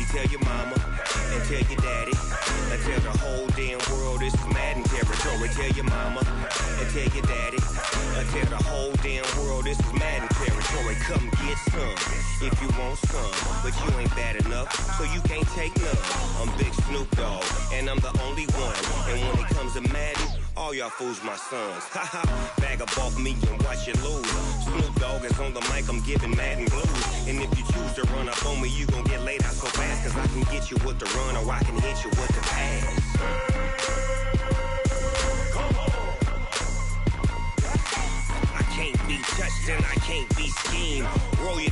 See, tell your mama and tell your daddy and tell the whole damn world this is Madden territory. Tell your mama and tell your daddy and tell the whole damn world this is Madden territory. Come get some if you want some, but you ain't bad enough, so you can't take none. I'm Big Snoop Dogg, and I'm the only one. And when it comes to Madden, all y'all fools my sons. Haha, bag up off me and watch you lose. Snoop Dogg is on the mic, I'm giving Madden blues. And if you choose to run up on me, you gon' get laid out so fast, cause I can get you with the run or I can hit you with the pass. I can't be touched and I can't be schemed. Roll you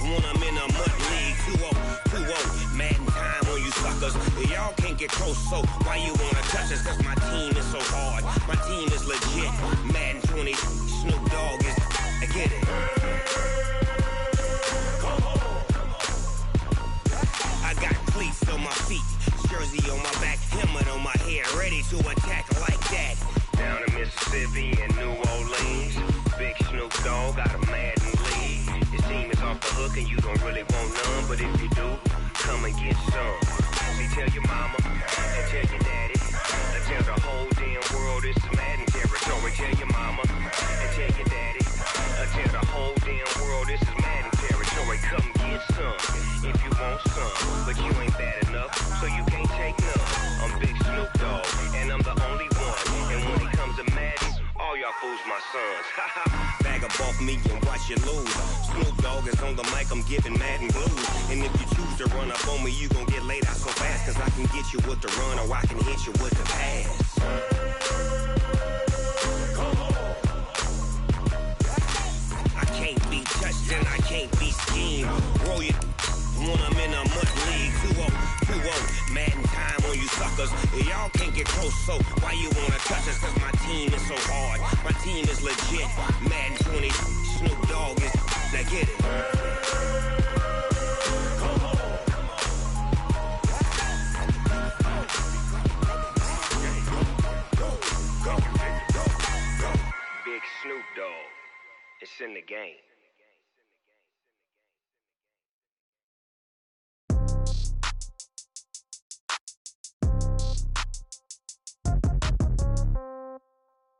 when I'm in a mud league. 2-0, Madden time on you suckers. Y'all can't get close, so why you wanna touch us? Cause my team is so hard, my team is legit. Madden 20, Snoop Dogg is, I get it. I got cleats on my feet, jersey on my back, helmet on my head, ready to attack like that. Down in Mississippi and New Orleans, Big Snoop Dogg got a Madden league. Your team is off the hook and you don't really want none, but if you do, come and get some. See, tell your mama and tell your daddy and tell the whole damn world this is Madden territory. Tell your mama and tell your daddy and tell the whole damn world this is Madden territory. Come get some if you want some, but you ain't bad enough, so you can't take none. I'm Big Snoop Dogg, and I'm the only one. And when it comes to Madden, all y'all fools my sons. Bag up off me and watch you lose. Snoop Dogg is on the mic, I'm giving Madden blues. And if you choose to run up on me, you gon' get laid out so fast, cause I can get you with the run or I can hit you with the pass. I can't be touched and I can't be schemed. Roll you when I'm in a mud league. 2-0, Madden time on you suckers. Y'all can't get close, so why you wanna touch us? Cause my team is so hard, my team is legit. Madden 20, Snoop Dogg is, now get it. Big Snoop Dogg, it's in the game.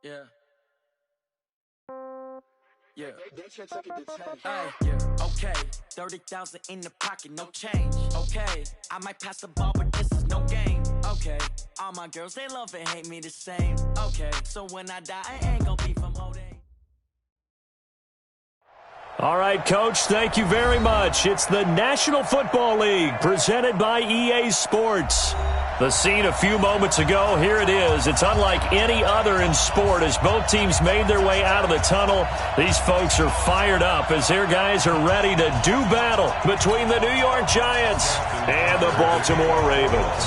Yeah. Yeah. Yeah. Okay. 30,000 in the pocket, no change. Okay. I might pass the ball, but this is no game. Okay. All my girls, they love and hate me the same. Okay. So when I die, I ain't gonna be from old age. All right, Coach, thank you very much. It's the National Football League presented by EA Sports. The scene a few moments ago, here it is. It's unlike any other in sport as both teams made their way out of the tunnel. These folks are fired up as their guys are ready to do battle between the New York Giants and the Baltimore Ravens.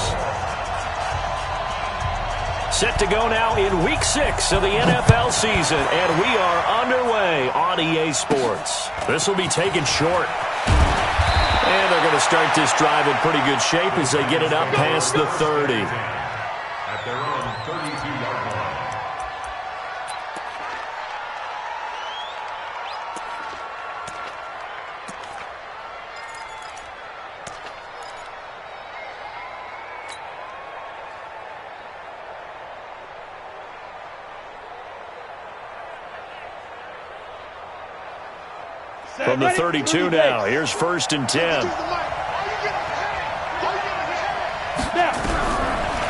Set to go now in Week 6 of the NFL season, and we are underway on EA Sports. This will be taken short. And they're going to start this drive in pretty good shape as they get it up past the 30. At their own 32-yard line. From the 32 now, here's 1st and 10.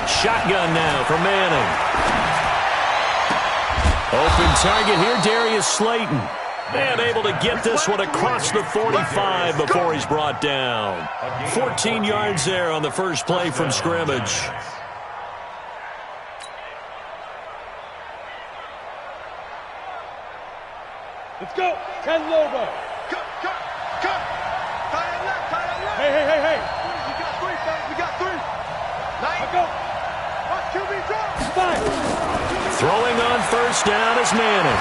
Shotgun now for Manning. Open target here, Darius Slayton. And able to get this one across the 45 before he's brought down. 14 yards there on the first play from scrimmage. Let's go. 10 logo. Hey. We got 3, fellas. We got 3. Let's go. QB drop. 5. Throwing on 1st down is Manning.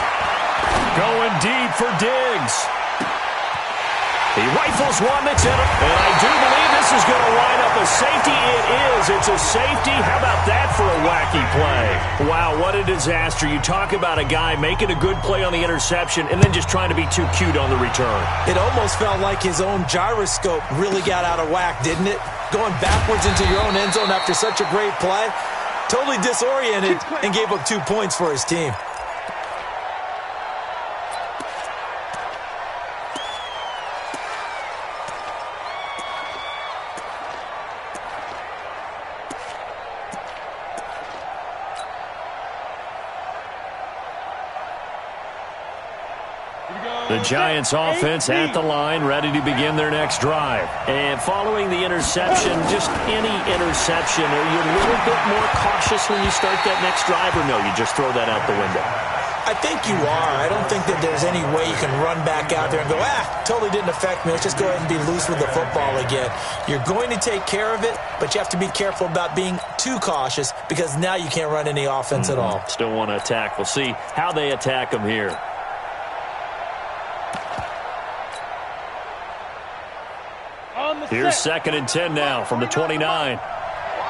Going deep for Diggs. He rifles one that's in it. And I do believe this is going to wind up a safety. It is. It's a safety. How about that for a wacky play? Wow, what a disaster. You talk about a guy making a good play on the interception and then just trying to be too cute on the return. It almost felt like his own gyroscope really got out of whack, didn't it? going backwards into your own end zone after such a great play. Totally disoriented and gave up 2 points for his team. The Giants offense at the line, ready to begin their next drive. And following the interception, just any interception, are you a little bit more cautious when you start that next drive, or no, you just throw that out the window? I think you are. I don't think that there's any way you can run back out there and go, totally didn't affect me. Let's just go ahead and be loose with the football again. You're going to take care of it, but you have to be careful about being too cautious because now you can't run any offense at all. Still want to attack. We'll see how they attack them here. Here's 2nd and 10 now from the 29. Watch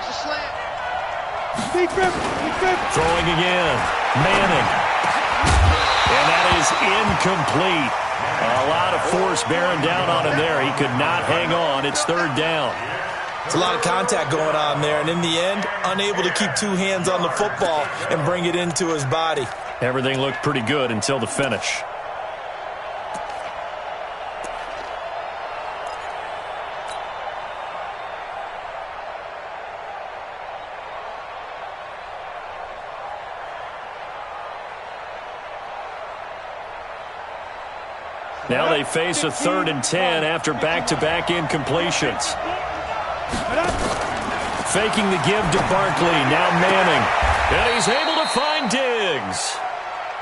the slant. Throwing again. Manning. And that is incomplete. A lot of force bearing down on him there. He could not hang on. It's 3rd down. It's a lot of contact going on there, and in the end, unable to keep 2 hands on the football and bring it into his body. Everything looked pretty good until the finish. Now they face a 3rd and 10 after back-to-back incompletions. Faking the give to Barkley. Now Manning. And he's able to find Diggs.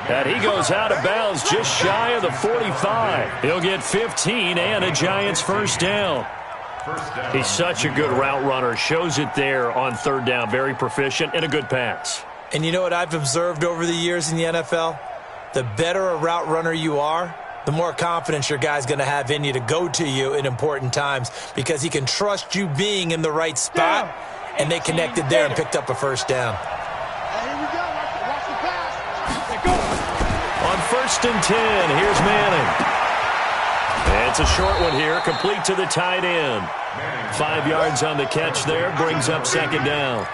And he goes out of bounds just shy of the 45. He'll get 15 and a Giants first down. He's such a good route runner. Shows it there on 3rd down. Very proficient and a good pass. And you know what I've observed over the years in the NFL? The better a route runner you are, the more confidence your guy's going to have in you to go to you in important times because he can trust you being in the right spot, and they connected there and picked up a first down. Here we go. Watch the pass. On 1st and 10, here's Manning. And it's a short one here, complete to the tight end. 5 yards on the catch there, brings up 2nd down.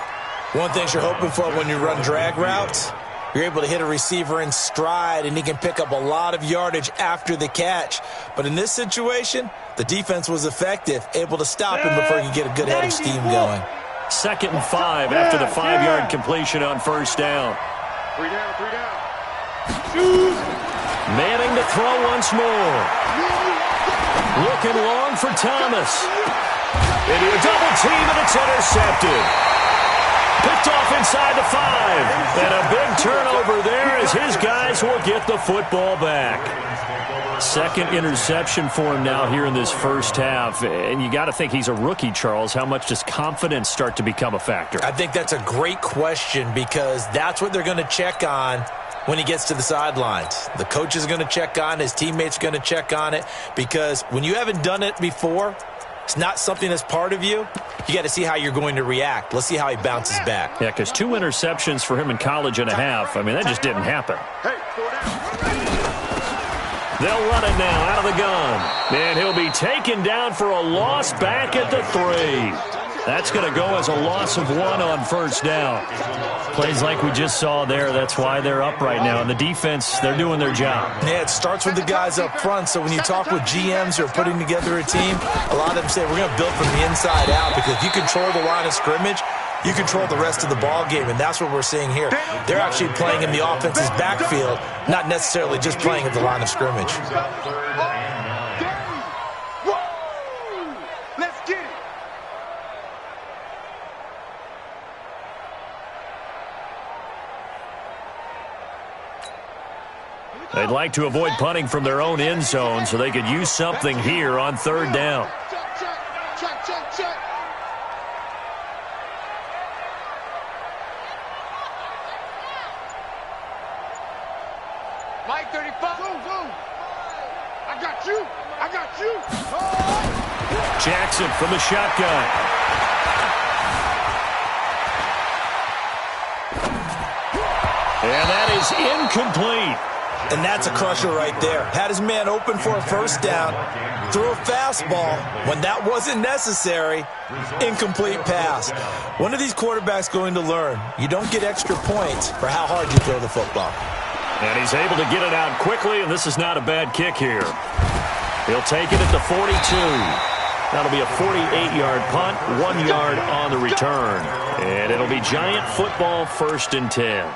One thing you're hoping for when you run drag routes, you're able to hit a receiver in stride, and he can pick up a lot of yardage after the catch. But in this situation, the defense was effective, able to stop him before he could get a good head of steam going. 2nd and 5 after the 5-yard completion on 1st down. 3 down, 3 down. Manning to throw once more. Looking long for Thomas. Into a double team, and it's intercepted. Picked off inside the 5. And a big turnover there as his guys will get the football back. 2nd interception for him now here in this first half. And you got to think he's a rookie, Charles. How much does confidence start to become a factor? I think that's a great question because that's what they're going to check on when he gets to the sidelines. The coach is going to check on, his teammates are going to check on it because when you haven't done it before, it's not something that's part of you. You got to see how you're going to react. Let's see how he bounces back. Yeah, because 2 interceptions for him in college and a half. I mean, that just didn't happen. They'll run it now out of the gun. And he'll be taken down for a loss back at the 3. That's going to go as a loss of 1 on 1st down. Plays like we just saw there. That's why they're up right now. And the defense, they're doing their job. Yeah, it starts with the guys up front. So when you talk with GMs who are putting together a team, a lot of them say we're going to build from the inside out because if you control the line of scrimmage, you control the rest of the ball game, and that's what we're seeing here. They're actually playing in the offense's backfield, not necessarily just playing at the line of scrimmage. Let's get it. They'd like to avoid punting from their own end zone so they could use something here on 3rd down. Check. Mike 35. Go. I got you. Jackson from the shotgun. And that is incomplete. And that's a crusher right there. Had his man open for a first down, threw a fastball when that wasn't necessary, incomplete pass. One of these quarterbacks going to learn, you don't get extra points for how hard you throw the football. And he's able to get it out quickly, and this is not a bad kick here. He'll take it at the 42. That'll be a 48-yard punt, 1 yard on the return. And it'll be Giant football, 1st and 10.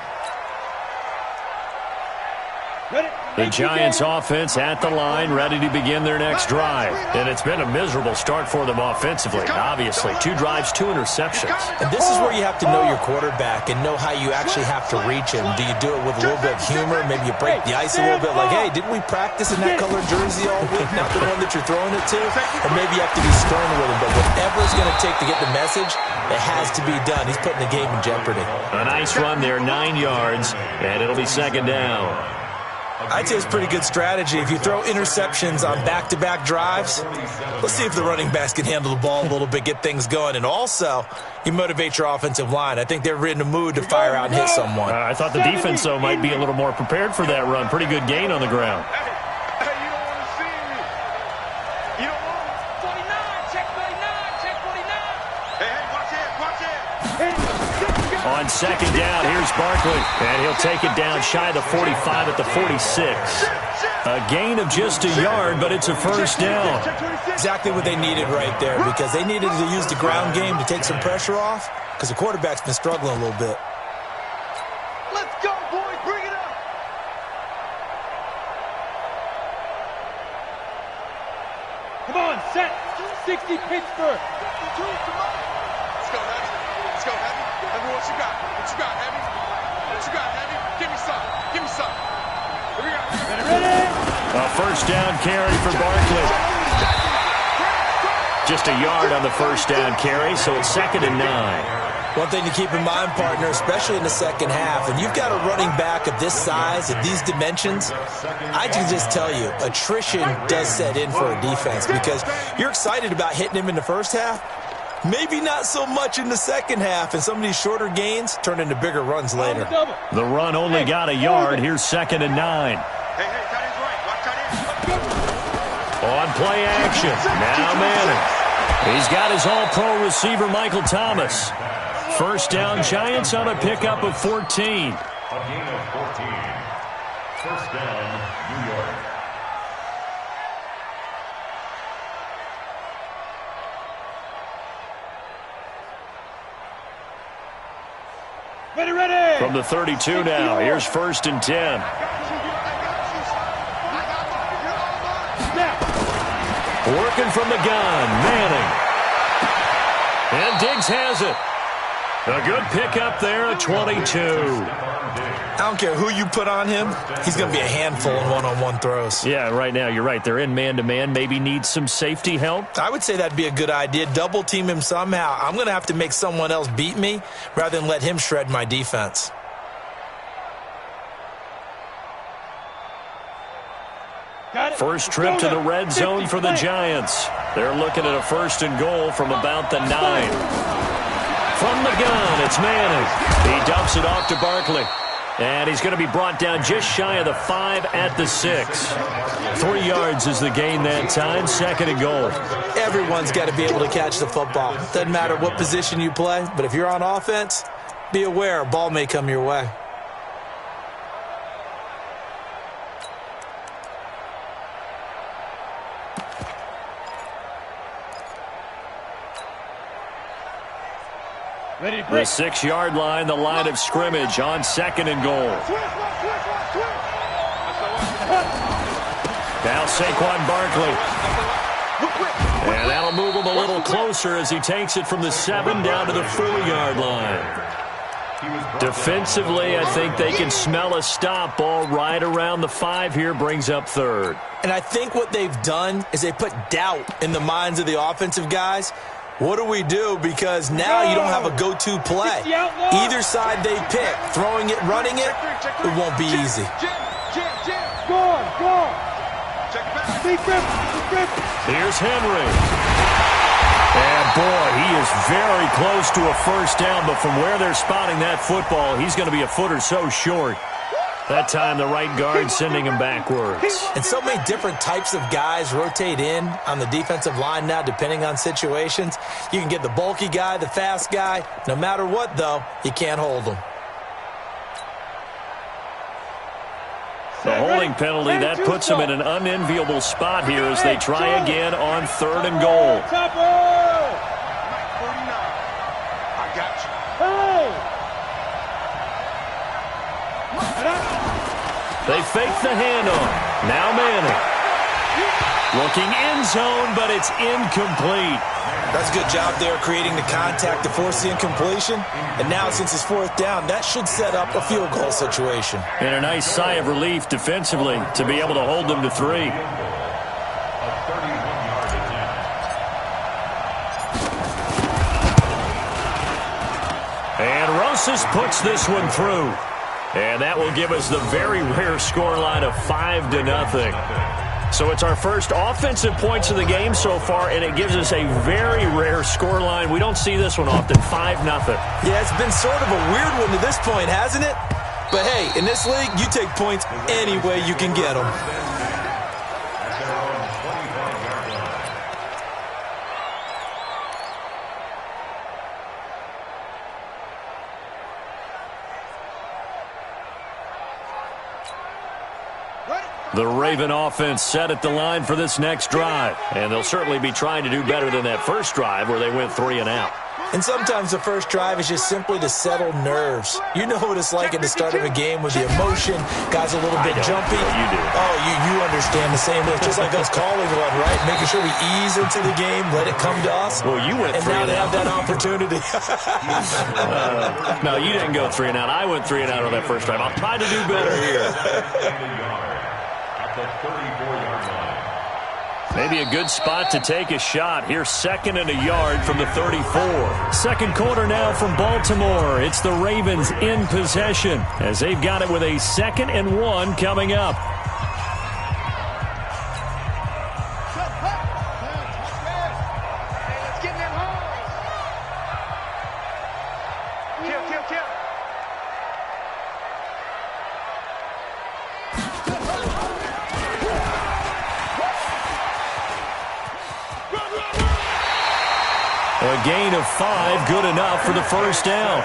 The Giants offense at the line, ready to begin their next drive. And it's been a miserable start for them offensively, obviously. 2 drives, 2 interceptions. And this is where you have to know your quarterback and know how you actually have to reach him. Do you do it with a little bit of humor? Maybe you break the ice a little bit, like, hey, didn't we practice in that colored jersey all week, not the one that you're throwing it to? Or maybe you have to be stern with him. But whatever it's going to take to get the message, it has to be done. He's putting the game in jeopardy. A nice run there, 9 yards, and it'll be 2nd down. I'd say it's pretty good strategy. If you throw interceptions on back-to-back drives, let's see if the running backs can handle the ball a little bit, get things going. And also, you motivate your offensive line. I think they're in the mood to fire out and hit someone. I thought the defense, though, might be a little more prepared for that run. Pretty good gain on the ground. Hey, you don't want to see me. You don't want me. 49, check 49, check 49. Hey, watch it. On 2nd down, here's Barkley, and he'll take it down shy of the 45 at the 46. A gain of just a yard, but it's a 1st down. Exactly what they needed right there, because they needed to use the ground game to take some pressure off, because the quarterback's been struggling a little bit. Let's go, boys. Bring it up. Come on, set. 60 Pittsburgh. Let's go, Heavy. Let's go, Heavy. Heavy, what you got? What you got, Heavy? What you got, Heavy? Give me some. Give me some. Here we go. Ready? A 1st down carry for Barkley. Just a yard on the 1st down carry, so it's 2nd and 9. One thing to keep in mind, partner, especially in the second half, and you've got a running back of this size, at these dimensions, I can just tell you, attrition does set in for a defense, because you're excited about hitting him in the first half, maybe not so much in the second half, and some of these shorter gains turn into bigger runs later. The run only got a yard. Here's 2nd and 9. Hey, tight end's right. Watch tight end. On play action, now Manning. He's got his all-pro receiver, Michael Thomas. 1st down, Giants on a pickup of 14. A gain of 14. 1st down, New York. Ready. From the 32 now, here's 1st and 10. Working from the gun, Manning. And Diggs has it. A good pickup there at 22. I don't care who you put on him, he's going to be a handful in one-on-one throws. Yeah, right now, you're right. They're in man-to-man. Maybe need some safety help. I would say that'd be a good idea. Double team him somehow. I'm going to have to make someone else beat me rather than let him shred my defense. First trip to the red zone for the Giants. They're looking at a 1st and goal from about the 9. From the gun, it's Manning. He dumps it off to Barkley. And he's going to be brought down just shy of the 5 at the 6. 3 yards is the gain that time, 2nd and goal. Everyone's got to be able to catch the football. Doesn't matter what position you play, but if you're on offense, be aware a ball may come your way. The 6-yard line, the line of scrimmage on 2nd and goal. Now Saquon Barkley. And that'll move him a little closer as he takes it from the 7 down to the 4-yard line. Defensively, I think they can smell a stop. Ball right around the 5 here, brings up 3rd. And I think what they've done is they put doubt in the minds of the offensive guys. What do we do? Because now you don't have a go-to play. Either side they pick, throwing it, running it, it won't be easy. Here's Henry. And, boy, he is very close to a 1st down, but from where they're spotting that football, he's going to be a foot or so short. That time the right guard sending him backwards. And so many different types of guys rotate in on the defensive line now depending on situations. You can get the bulky guy, the fast guy. No matter what, though, you can't hold them. The holding penalty, that puts them in an unenviable spot here as they try again on 3rd and goal. I got you. They fake the handoff. Now Manning. Looking end zone, but it's incomplete. That's a good job there creating the contact to force the incompletion. And now since it's 4th down, that should set up a field goal situation. And a nice sigh of relief defensively to be able to hold them to 3. And Rosas puts this one through. And that will give us the very rare scoreline of 5-0. So it's our first offensive points of the game so far, and it gives us a very rare scoreline. We don't see this one often, 5-0. Yeah, it's been sort of a weird one to this point, hasn't it? But hey, in this league, you take points any way you can get them. The Raven offense set at the line for this next drive. And they'll certainly be trying to do better than that first drive where they went 3 and out. And sometimes the first drive is just simply to settle nerves. You know what it's like at the start of a game with the emotion, guys a little bit jumpy. You do. Oh, you understand the same way. Just like us calling one, right? Making sure we ease into the game, let it come to us. Well, you went 3 and out. And now they have that opportunity. No, you didn't go 3 and out. I went 3 and out on that first drive. I'll try to do better here. At the 34-yard line. Maybe a good spot to take a shot. Here's 2nd and a yard from the 34. Second quarter now from Baltimore. It's the Ravens in possession as they've got it with a 2nd and 1 coming up. A gain of 5, good enough for the first down.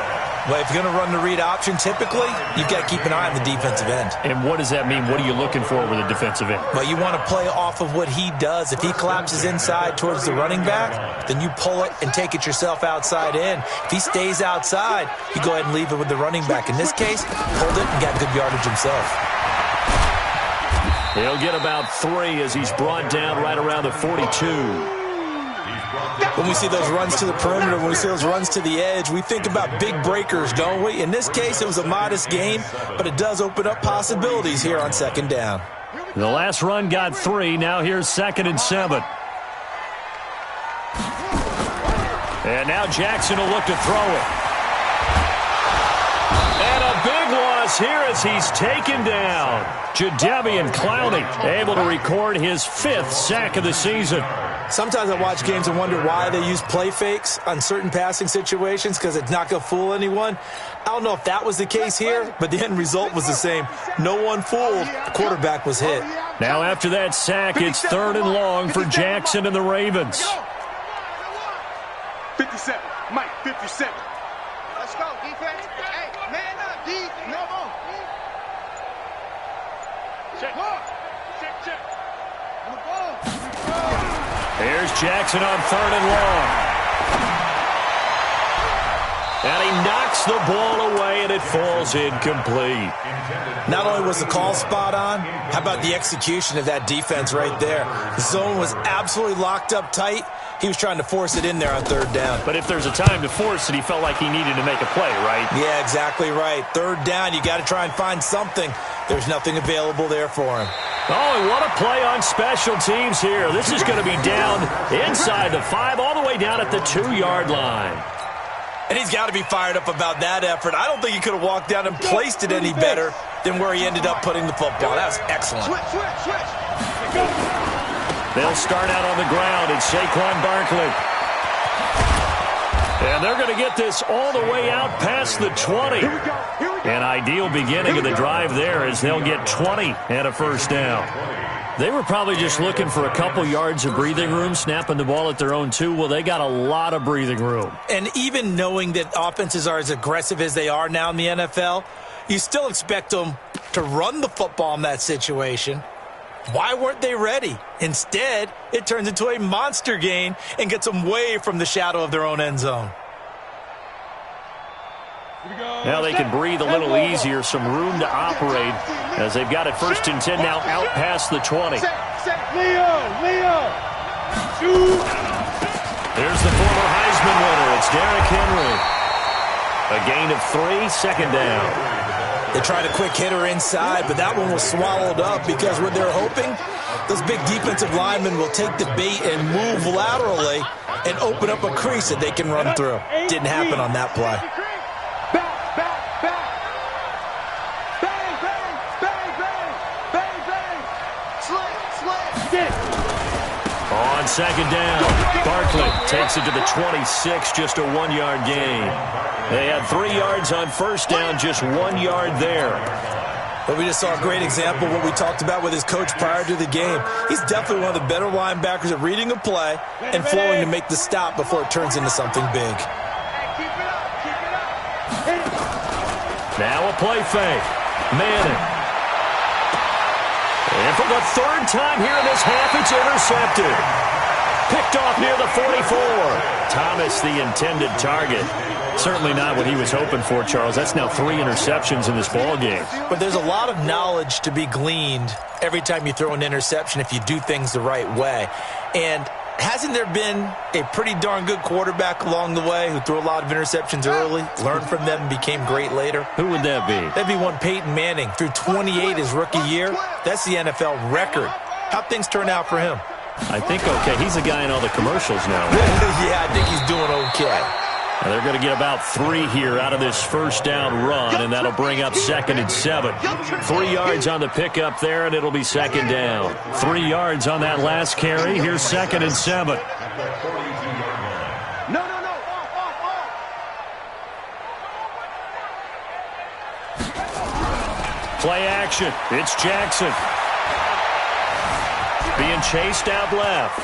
Well, if you're going to run the read option, typically, you've got to keep an eye on the defensive end. And what does that mean? What are you looking for with a defensive end? Well, you want to play off of what he does. If he collapses inside towards the running back, then you pull it and take it yourself outside in. If he stays outside, you go ahead and leave it with the running back. In this case, hold it and got good yardage himself. He'll get about 3 as he's brought down right around the 42. When we see those runs to the perimeter, when we see those runs to the edge, we think about big breakers, don't we? In this case, it was a modest gain, but it does open up possibilities here on 2nd down. The last run got 3. Now here's 2nd and 7. And now Jackson will look to throw it. And a big loss here as he's taken down. Jadeveon Clowney able to record his 5th sack of the season. Sometimes I watch games and wonder why they use play fakes on certain passing situations because it's not going to fool anyone. I don't know if that was the case here, but the end result was the same. No one fooled. The quarterback was hit. Now after that sack, it's 3rd and long for Jackson and the Ravens. 57. Mike, 57. Let's go, defense. Hey, man up, D. No more. Check. Check. On the ball. Here's Jackson on 3rd and long. And he knocks the ball away, and it falls incomplete. Not only was the call spot on, how about the execution of that defense right there? The zone was absolutely locked up tight. He was trying to force it in there on 3rd down. But if there's a time to force it, he felt like he needed to make a play, right? Yeah, exactly right. 3rd down, you got to try and find something. There's nothing available there for him. Oh, and what a play on special teams here. This is going to be down inside the 5, all the way down at the 2-yard line. And he's got to be fired up about that effort. I don't think he could have walked down and placed it any better than where he ended up putting the football. That was excellent. Switch. They'll start out on the ground. It's Saquon Barkley. And they're going to get this all the way out past the 20. An ideal beginning of the drive there as they'll get 20 and a first down. They were probably just looking for a couple yards of breathing room, snapping the ball at their own 2. Well, they got a lot of breathing room. And even knowing that offenses are as aggressive as they are now in the NFL, you still expect them to run the football in that situation. Why weren't they ready? Instead, it turns into a monster gain and gets them way from the shadow of their own end zone. Now they can breathe a little easier, some room to operate as they've got it 1st and 10 now out past the 20. Leo, shoot. There's the former Heisman winner. It's Derrick Henry. A gain of 3, second down. They tried a quick hitter inside, but that one was swallowed up because what they're hoping, those big defensive linemen will take the bait and move laterally and open up a crease that they can run through. Didn't happen on that play. On second down, Barkley takes it to the 26, just a 1-yard gain. They had 3 yards on first down, just 1 yard there. But we just saw a great example of what we talked about with his coach prior to the game. He's definitely one of the better linebackers at reading a play and flowing to make the stop before it turns into something big. Now a play fake. Manning. And for the 3rd time here in this half, it's intercepted. Picked off near the 44. Thomas, the intended target. Certainly not what he was hoping for, Charles. That's now 3 interceptions in this ball game. But there's a lot of knowledge to be gleaned every time you throw an interception if you do things the right way. And hasn't there been a pretty darn good quarterback along the way who threw a lot of interceptions early, learned from them, and became great later? Who would that be? That'd be one Peyton Manning. Threw 28 his rookie year. That's the NFL record. How'd things turn out for him? I think okay. He's a guy in all the commercials now. Yeah, I think he's doing okay. And they're going to get about 3 here out of this first down run, and that'll bring up 2nd and 7. 3 yards on the pickup there, and it'll be 2nd down. 3 yards on that last carry. Here's 2nd and 7. No. Play action. It's Jackson. Being chased out left.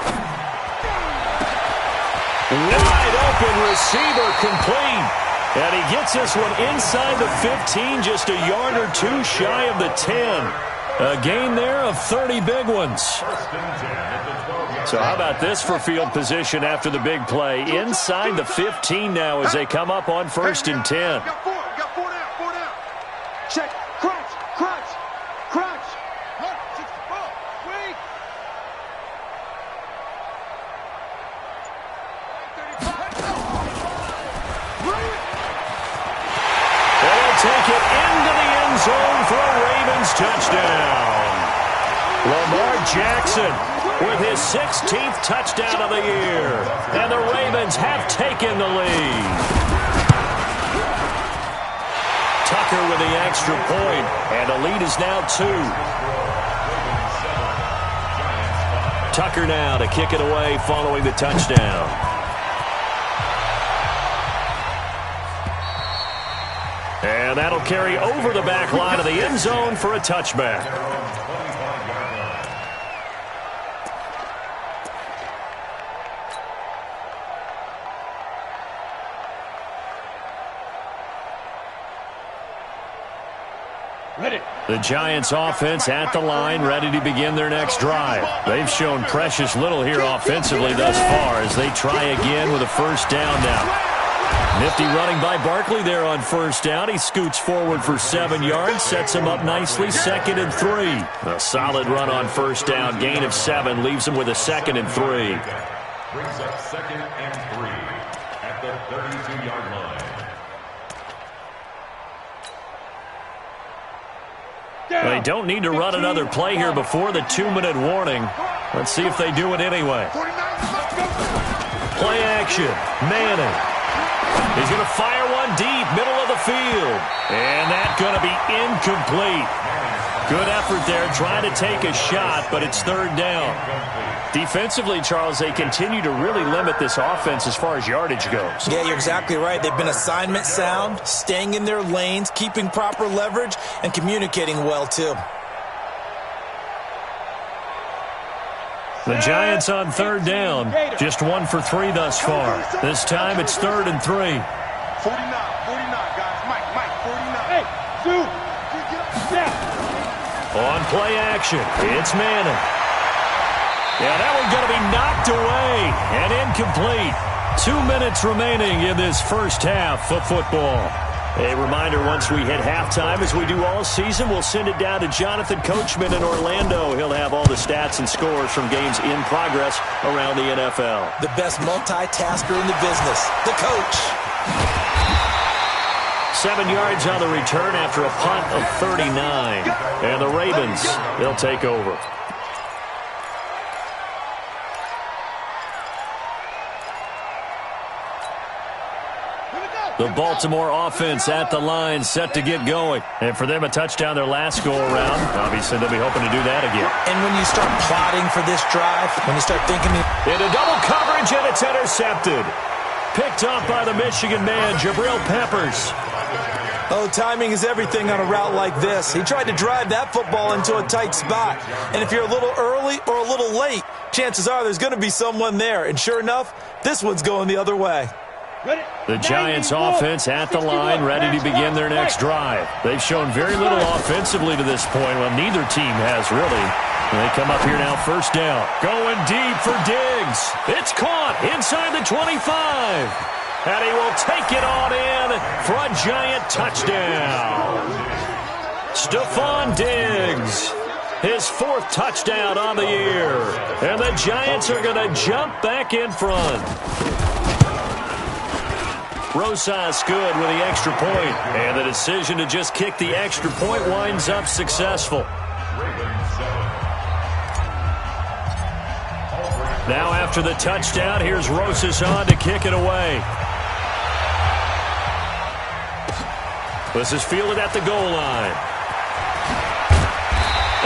Wide open receiver complete. And he gets this one inside the 15, just a yard or 2 shy of the 10. A gain there of 30 big ones. So how about this for field position after the big play? Inside the 15 now as they come up on 1st and 10. Got 4 down. Check. Crunch. Wait. They'll take it into the end zone for a Ravens touchdown. Lamar Jackson with his 16th touchdown of the year. And the Ravens have taken the lead. Tucker with the extra point, and the lead is now 2. Tucker now to kick it away following the touchdown. And that'll carry over the back line of the end zone for a touchback. The Giants offense at the line, ready to begin their next drive. They've shown precious little here offensively thus far as they try again with a first down now. Nifty running by Barkley there on first down. He scoots forward for 7 yards, sets him up nicely, 2nd and 3. A solid run on first down, gain of 7, leaves him with a 2nd and 3. Brings up 2nd and 3 at the 32-yard line. They don't need to run another play here before the 2-minute warning. Let's see if they do it anyway. Play action. Manning. He's going to fire one deep, middle of the field. And that's going to be incomplete. Good effort there, trying to take a shot, but it's third down. Defensively, Charles, they continue to really limit this offense as far as yardage goes. Yeah, you're exactly right. They've been assignment sound, staying in their lanes, keeping proper leverage, and communicating well, too. The Giants on third down. Just 1 for 3 thus far. This time it's 3rd and 3. 49, guys. Mike, 49. Hey, Sue, get up, snap. On play action, it's Manning. Yeah, that one's going to be knocked away and incomplete. 2 minutes remaining in this first half of football. A reminder, once we hit halftime, as we do all season, we'll send it down to Jonathan Coachman in Orlando. He'll have all the stats and scores from games in progress around the NFL. The best multitasker in the business, the coach. 7 yards on the return after a punt of 39. And the Ravens, they'll take over. The Baltimore offense at the line, set to get going. And for them, a touchdown their last go-around. Obviously, they'll be hoping to do that again. And when you start plotting for this drive, when you start thinking... Into double coverage, and it's intercepted. Picked up by the Michigan man, Jabril Peppers. Oh, timing is everything on a route like this. He tried to drive that football into a tight spot. And if you're a little early or a little late, chances are there's going to be someone there. And sure enough, this one's going the other way. The Giants offense at the line, ready to begin their next drive. They've shown very little offensively to this point. Well, neither team has really. They come up here now, first down. Going deep for Diggs. It's caught inside the 25. And he will take it on in for a Giant touchdown. Stephon Diggs, his 4th touchdown on the year. And the Giants are going to jump back in front. Rosas good with the extra point, and the decision to just kick the extra point winds up successful. Now after the touchdown, here's Rosas on to kick it away. This is fielded at the goal line.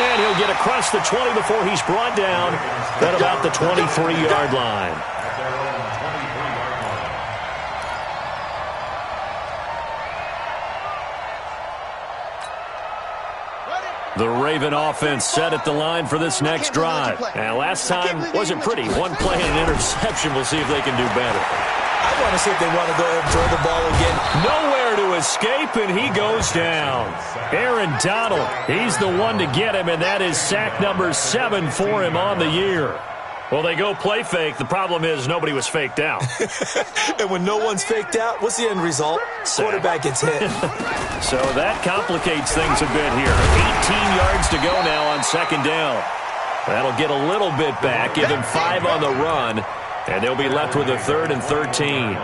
And he'll get across the 20 before he's brought down at about the 23-yard line. The Raven offense set at the line for this next drive. And last time wasn't pretty. One play and an interception. We'll see if they can do better. I want to see if they want to go ahead and throw the ball again. Nowhere to escape, and he goes down. Aaron Donald, he's the one to get him, and that is sack number 7 for him on the year. Well, they go play fake. The problem is nobody was faked out. And when no one's faked out, what's the end result? Quarterback gets hit. So that complicates things a bit here. 18 yards to go now on second down. That'll get a little bit back, give him 5 on the run, and they'll be left with a 3rd and 13.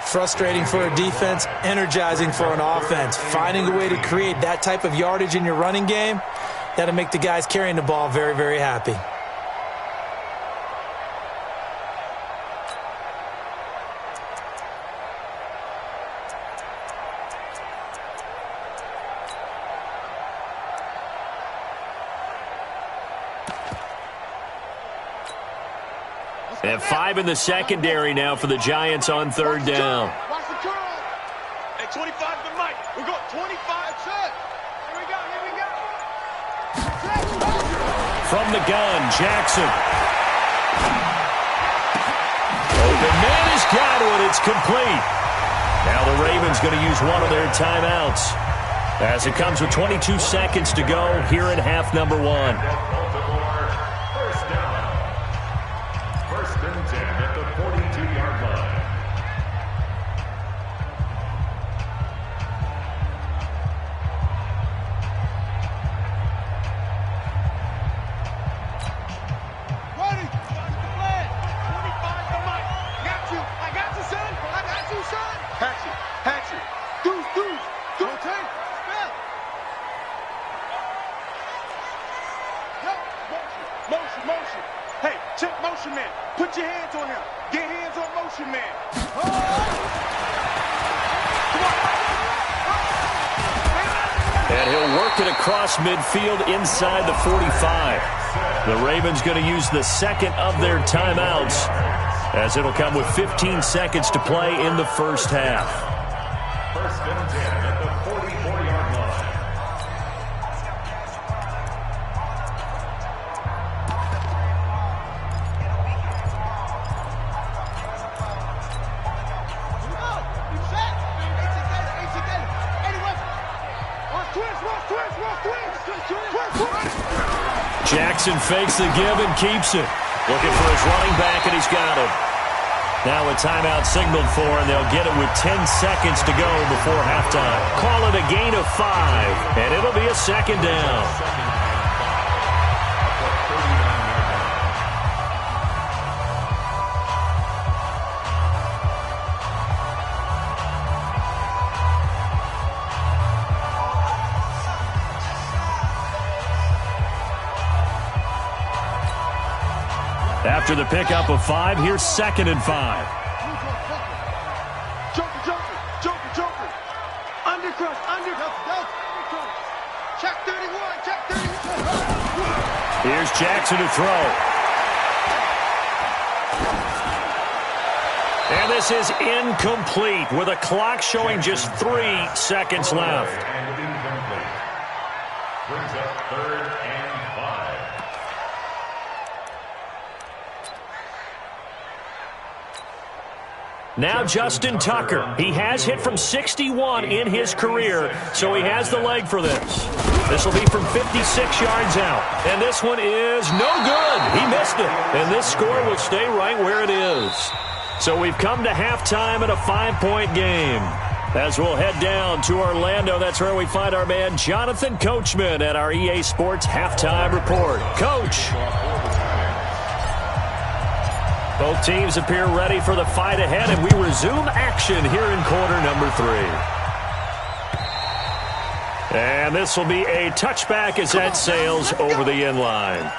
Frustrating for a defense, energizing for an offense. Finding a way to create that type of yardage in your running game, that'll make the guys carrying the ball very, very happy. And 5 in the secondary now for the Giants on third down. Watch the curl. Hey, 25 to Mike. We're going 25. Set. Here we go. From the gun, Jackson. Open man has got it. It's complete. Now the Ravens going to use one of their timeouts as it comes with 22 seconds to go here in half number 1. And he'll work it across midfield inside the 45. The Ravens going to use the second of their timeouts, as it'll come with 15 seconds to play in the first half. First and 10 at the 44-yard line. Jackson fakes the give and keeps it. Looking for his running back, and he's got him. Now a timeout signaled for, and they'll get it with 10 seconds to go before halftime. Call it a gain of 5, and it'll be a second down. After the pickup of 5, here's 2nd and 5. Joker. Undercross. Check 31. Here's Jackson to throw. And this is incomplete with a clock showing just 3 seconds left. And incomplete. Brings up 3rd and 5. Now Justin Tucker. He has hit from 61 in his career, so he has the leg for this. This will be from 56 yards out. And this one is no good. He missed it. And this score will stay right where it is. So we've come to halftime in a 5-point game. As we'll head down to Orlando, that's where we find our man Jonathan Coachman at our EA Sports Halftime Report. Coach. Both teams appear ready for the fight ahead, and we resume action here in quarter number 3. And this will be a touchback as that sails over the end line.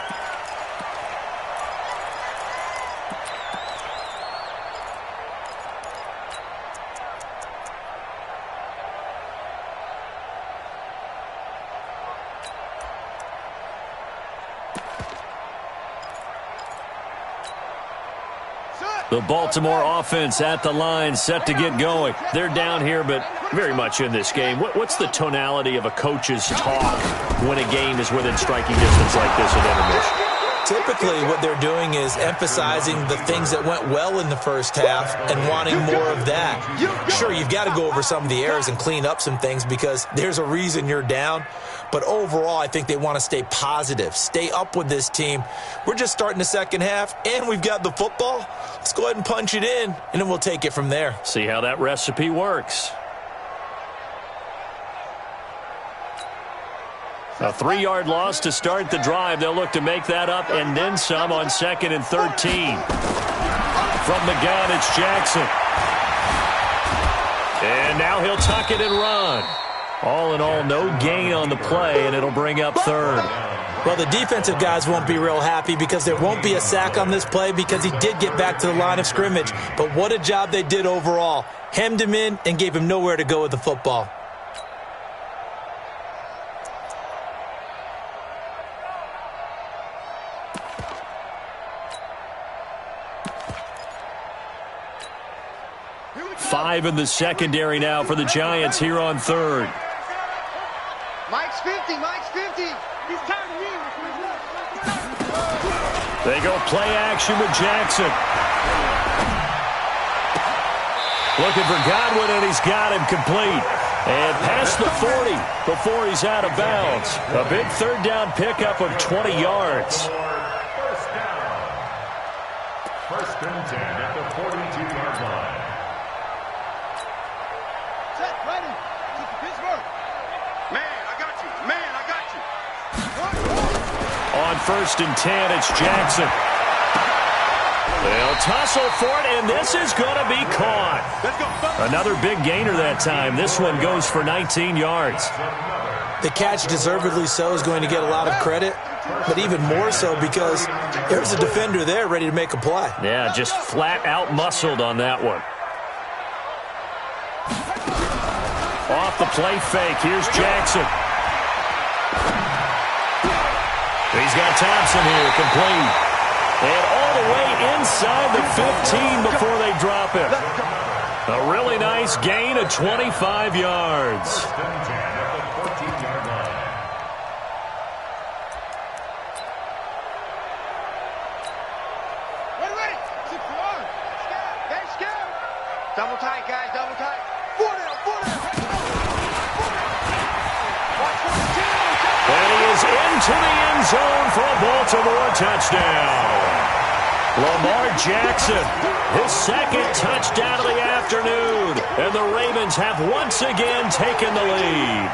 The Baltimore offense at the line, set to get going. They're down here, but very much in this game. What's the tonality of a coach's talk when a game is within striking distance like this at intermission? Typically, what they're doing is emphasizing the things that went well in the first half and wanting more of that. Sure, you've got to go over some of the errors and clean up some things because there's a reason you're down. But overall, I think they want to stay positive, stay up with this team. We're just starting the second half, and we've got the football. Let's go ahead and punch it in, and then we'll take it from there. See how that recipe works. A 3-yard loss to start the drive. They'll look to make that up and then some on 2nd and 13. From the gun, it's Jackson. And now he'll tuck it and run. All in all, no gain on the play, and it'll bring up 3rd. Well, the defensive guys won't be real happy because there won't be a sack on this play because he did get back to the line of scrimmage. But what a job they did overall. Hemmed him in and gave him nowhere to go with the football. Five in the secondary now for the Giants here on 3rd. Mike's 50. He's time to leave. They go play action with Jackson. Looking for Godwin, and he's got him complete. And past the 40 before he's out of bounds. A big 3rd down pickup of 20 yards. First down. 1st and 10 at the 42-yard line. Set, ready. Pittsburgh. Man, I got you. On 1st and 10, it's Jackson. They'll tussle for it, and this is going to be caught. Another big gainer that time. This one goes for 19 yards. The catch, deservedly so, is going to get a lot of credit, but even more so because there's a defender there ready to make a play. Yeah, just flat out muscled on that one. Off the play fake, here's Jackson. got Thompson here, complete. And all the way inside the 15 before they drop it. A really nice gain of 25 yards. Double tight, guys, double tight. Four down. And he is into the end zone for a Baltimore touchdown. Lamar Jackson, his second touchdown of the afternoon. And the Ravens have once again taken the lead.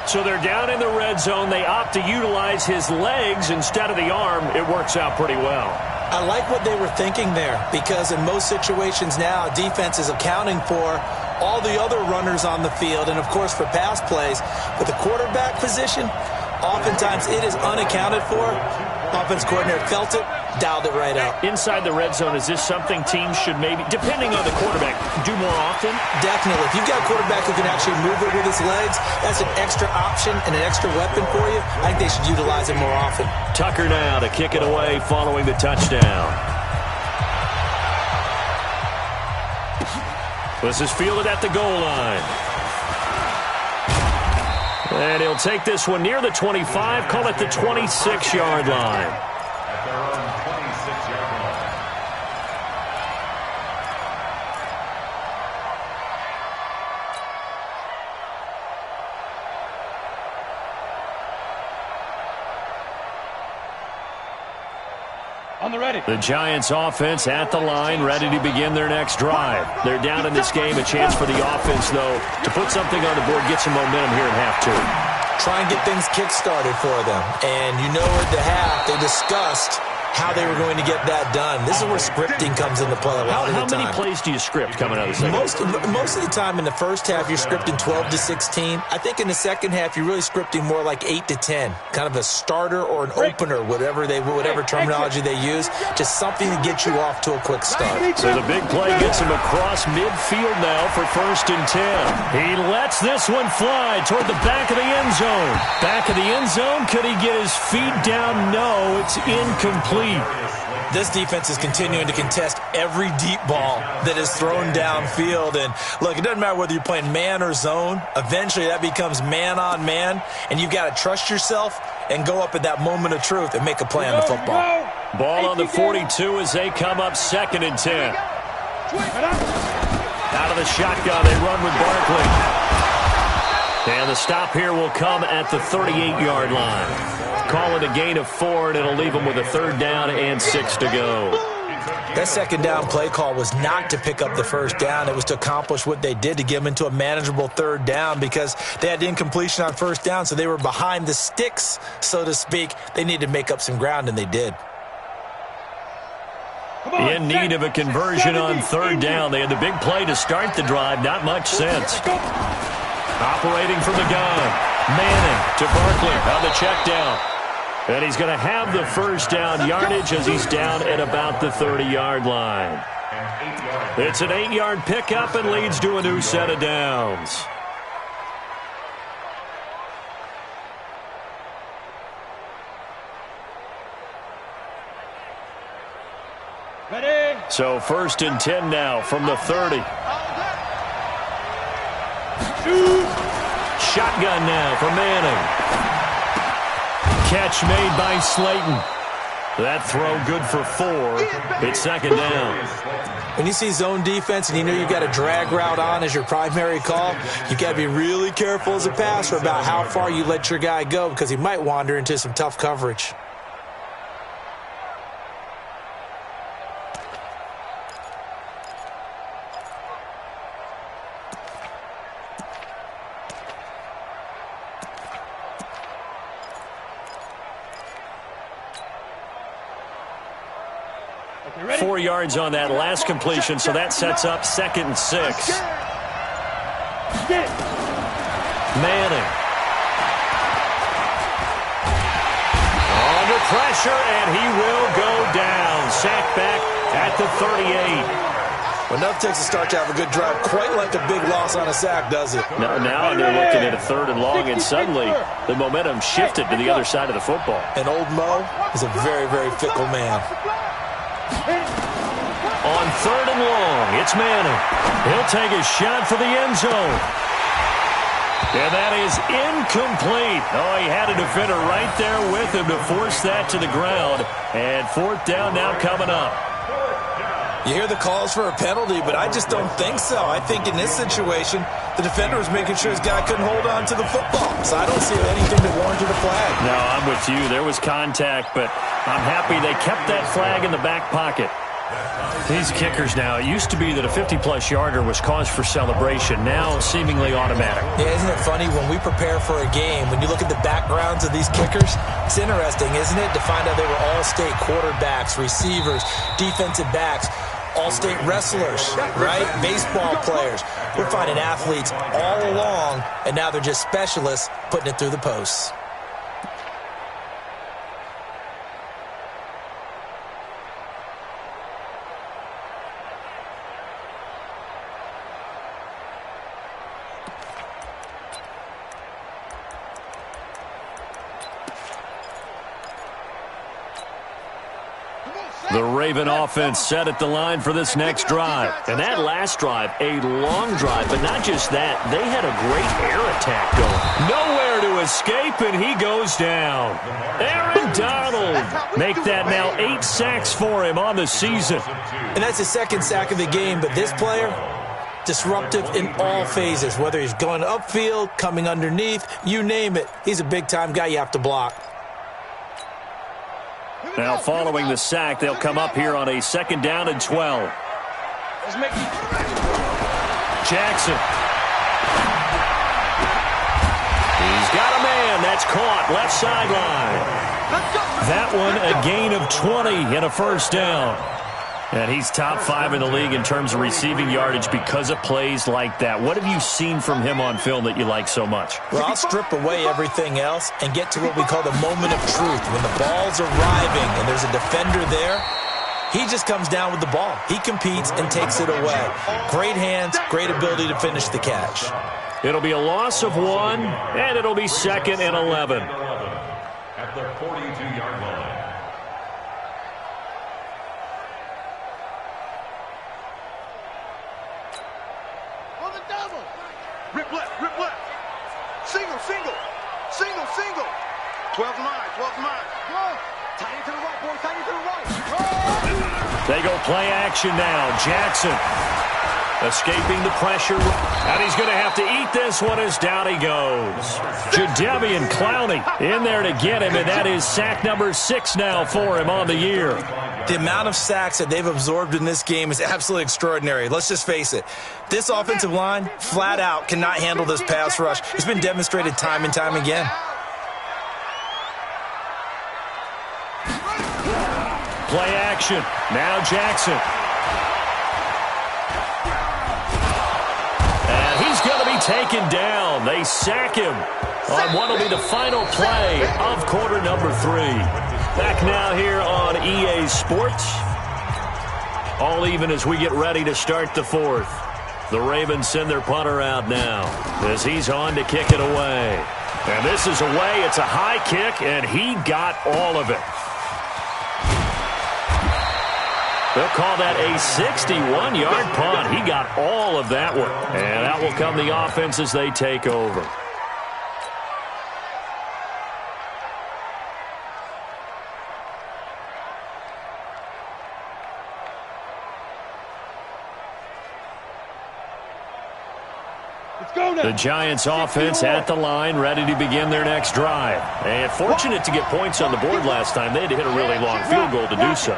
So they're down in the red zone. They opt to utilize his legs instead of the arm. It works out pretty well. I like what they were thinking there, because in most situations now, defense is accounting for all the other runners on the field and, of course, for pass plays. But the quarterback position, oftentimes it is unaccounted for. Offense coordinator felt it, dialed it right up. Inside the red zone, is this something teams should maybe, depending on the quarterback, do more often? Definitely. If you've got a quarterback who can actually move it with his legs, that's an extra option and an extra weapon for you. I think they should utilize it more often. Tucker now to kick it away following the touchdown. This is fielded at the goal line. And he'll take this one near the 25, call it the 26-yard line. At their own 26-yard line. On the ready. The Giants offense at the line, ready to begin their next drive. They're down in this game. A chance for the offense, though, to put something on the board, get some momentum here in half two. Try and get things kick-started for them. And you know at the half, they discussed how they were going to get that done. This is where scripting comes into play a lot of the time. How many plays do you script coming out of the second? Most of the time in the first half, you're scripting 12 to 16. I think in the second half, you're really scripting more like 8 to 10. Kind of a starter or an opener, whatever terminology they use. Just something to get you off to a quick start. So the big play gets him across midfield now for 1st and 10. He lets this one fly toward the back of the end zone. Back of the end zone, could he get his feet down? No, it's incomplete. This defense is continuing to contest every deep ball that is thrown downfield. And look, it doesn't matter whether you're playing man or zone. Eventually that becomes man on man, and you've got to trust yourself and go up at that moment of truth and make a play on the football. Ball on the 42 as they come up 2nd and 10. Out of the shotgun, they run with Barkley. And the stop here will come at the 38-yard line. Call it a gain of 4, and it'll leave them with a 3rd down and 6 to go. That 2nd down play call was not to pick up the 1st down. It was to accomplish what they did, to get them into a manageable 3rd down, because they had incompletion on 1st down, so they were behind the sticks, so to speak. They needed to make up some ground, and they did. In need of a conversion on 3rd down. They had the big play to start the drive. Not much sense. Operating from the gun. Manning to Barkley on the check down. And he's going to have the 1st down yardage as he's down at about the 30-yard line. It's an 8-yard pickup and leads to a new set of downs. Ready. So 1st and 10 now from the 30. Shotgun now for Manning. Catch made by Slayton. That throw good for 4. It's 2nd down. When you see zone defense and you know you've got a drag route on as your primary call, you've got to be really careful as a passer about how far you let your guy go, because he might wander into some tough coverage. Ready? 4 yards on that last completion, so that sets up 2nd and 6. Manning. Under pressure, and he will go down. Sacked back at the 38. Well, enough takes to start to have a good drive, quite like a big loss on a sack, does it? Now they're looking at a 3rd and long, and suddenly the momentum shifted to the other side of the football. And old Mo is a very, very fickle man. On 3rd and long, it's Manning. He'll take a shot for the end zone. And that is incomplete. Oh, he had a defender right there with him to force that to the ground. And 4th down now coming up. You hear the calls for a penalty, but I just don't think so. I think in this situation, the defender was making sure his guy couldn't hold on to the football. So I don't see anything that warranted a flag. No, I'm with you. There was contact, but I'm happy they kept that flag in the back pocket. These kickers now, it used to be that a 50-plus yarder was cause for celebration. Now, seemingly automatic. Yeah, isn't it funny when we prepare for a game, when you look at the backgrounds of these kickers, it's interesting, isn't it, to find out they were all-state quarterbacks, receivers, defensive backs, all-state wrestlers, right? Baseball players. We're finding athletes all along, and now they're just specialists putting it through the posts. The Raven offense set at the line for this next drive. And that last drive, a long drive, but not just that. They had a great air attack going. Nowhere to escape, and he goes down. Aaron Donald make that now 8 sacks for him on the season. And that's his 2nd sack of the game, but this player, disruptive in all phases, whether he's going upfield, coming underneath, you name it. He's a big-time guy you have to block. Now, following the sack, they'll come up here on a 2nd down and 12. Jackson. He's got a man. That's caught. Left sideline. That one, a gain of 20 and a 1st down. And he's top 5 in the league in terms of receiving yardage because of plays like that. What have you seen from him on film that you like so much? Well, I'll strip away everything else and get to what we call the moment of truth. When the ball's arriving and there's a defender there, he just comes down with the ball. He competes and takes it away. Great hands, great ability to finish the catch. It'll be a loss of 1, and it'll be 2nd and 11. At the 42-yard line. Rip left, rip left. Single, single. Single, single. 12's mine, 12's mine. Tight to the right, boy, tight to the right. They go play action now. Jackson escaping the pressure. And he's going to have to eat this one as down he goes. Jadeveon Clowney in there to get him, and that is sack number 6 now for him on the year. The amount of sacks that they've absorbed in this game is absolutely extraordinary. Let's just face it. This offensive line, flat out, cannot handle this pass rush. It's been demonstrated time and time again. Play action. Now Jackson. And he's going to be taken down. They sack him on what will be the final play of quarter number 3. Back now here on EA Sports. All even as we get ready to start the 4th. The Ravens send their punter out now as he's on to kick it away. And this is away. It's a high kick, and he got all of it. They'll call that a 61-yard punt. He got all of that one. And that will come the offense as they take over. The Giants offense at the line, ready to begin their next drive. And fortunate to get points on the board last time. They had to hit a really long field goal to do so.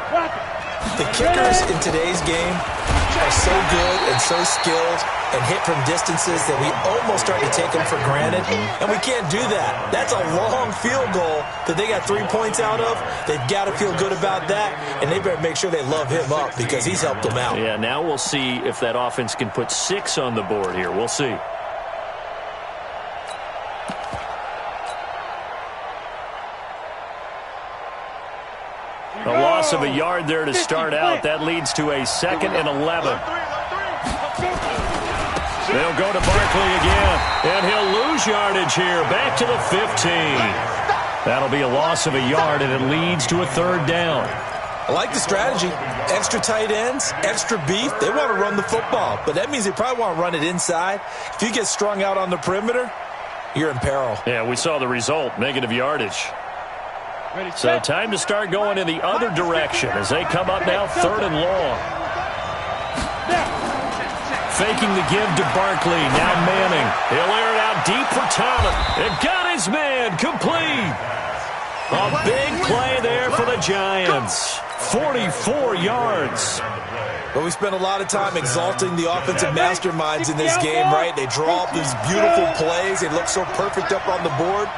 The kickers in today's game are so good and so skilled and hit from distances that we almost start to take them for granted. And we can't do that. That's a long field goal that they got 3 points out of. They've got to feel good about that, and they better make sure they love him up because he's helped them out. Yeah, now we'll see if that offense can put 6 on the board here. We'll see. A loss of a yard there to start out. That leads to a 2nd and 11. They'll go to Barkley again, and he'll lose yardage here. Back to the 15. That'll be a loss of a yard, and it leads to a third down. I like the strategy. Extra tight ends, extra beef. They want to run the football, but that means they probably want to run it inside. If you get strung out on the perimeter, you're in peril. Yeah, we saw the result, negative yardage. So time to start going in the other direction as they come up now, third and long. Faking the give to Barkley, now Manning. He'll air it out deep for Thomas. It got his man, complete. A big play there for the Giants. 44 yards. But we spent a lot of time exalting the offensive masterminds in this game, right? They draw up these beautiful plays. They look so perfect up on the board.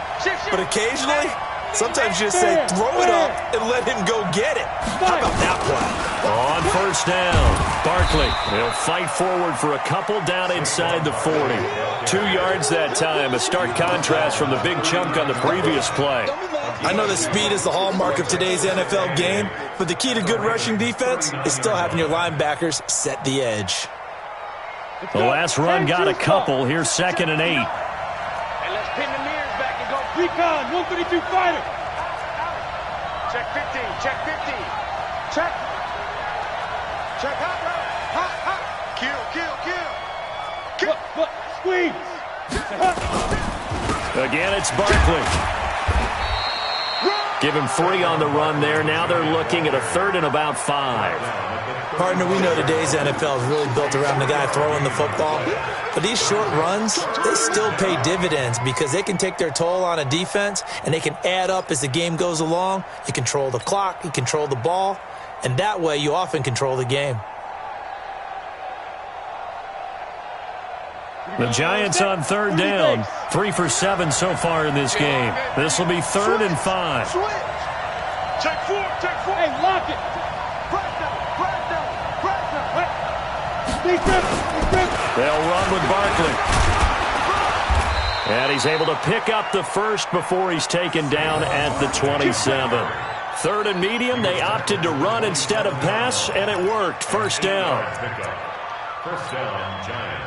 But occasionally, sometimes you just say, throw it up and let him go get it. How about that play? On first down, Barkley. He'll fight forward for a couple down inside the 40. 2 yards that time, a stark contrast from the big chunk on the previous play. I know that speed is the hallmark of today's NFL game, but the key to good rushing defense is still having your linebackers set the edge. The last run got a couple. Here's 2nd and 8. And let's pin the mirrors back and go. Recon, 132 fighter. Check 15, check 15. Check. Check hot, hot. Kill. Squeeze. Again, it's Barkley. Give him 3 on the run there. Now they're looking at a third and about 5. Partner, we know today's NFL is really built around the guy throwing the football. But these short runs, they still pay dividends because they can take their toll on a defense and they can add up as the game goes along. You control the clock, you control the ball, and that way you often control the game. The Giants on third down. 3 for 7 so far in this game. This will be 3rd and 5. Check 4. Hey, lock it. Press down. They'll run with Barkley. And he's able to pick up the first before he's taken down at the 27. 3rd and medium, they opted to run instead of pass, and it worked. First down. First down, Giants.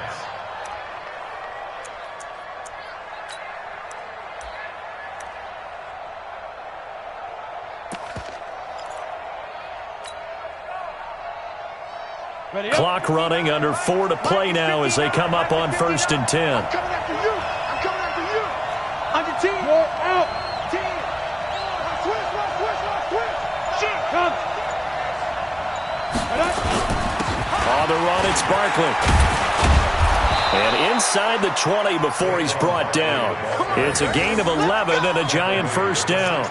Clock running, under 4 to play now as they come up on 1st and 10. I'm coming after you. Under 10. More out. 10. Switch. Come. On the run, it's Barkley. And inside the 20 before he's brought down. It's a gain of 11 and a Giant first down.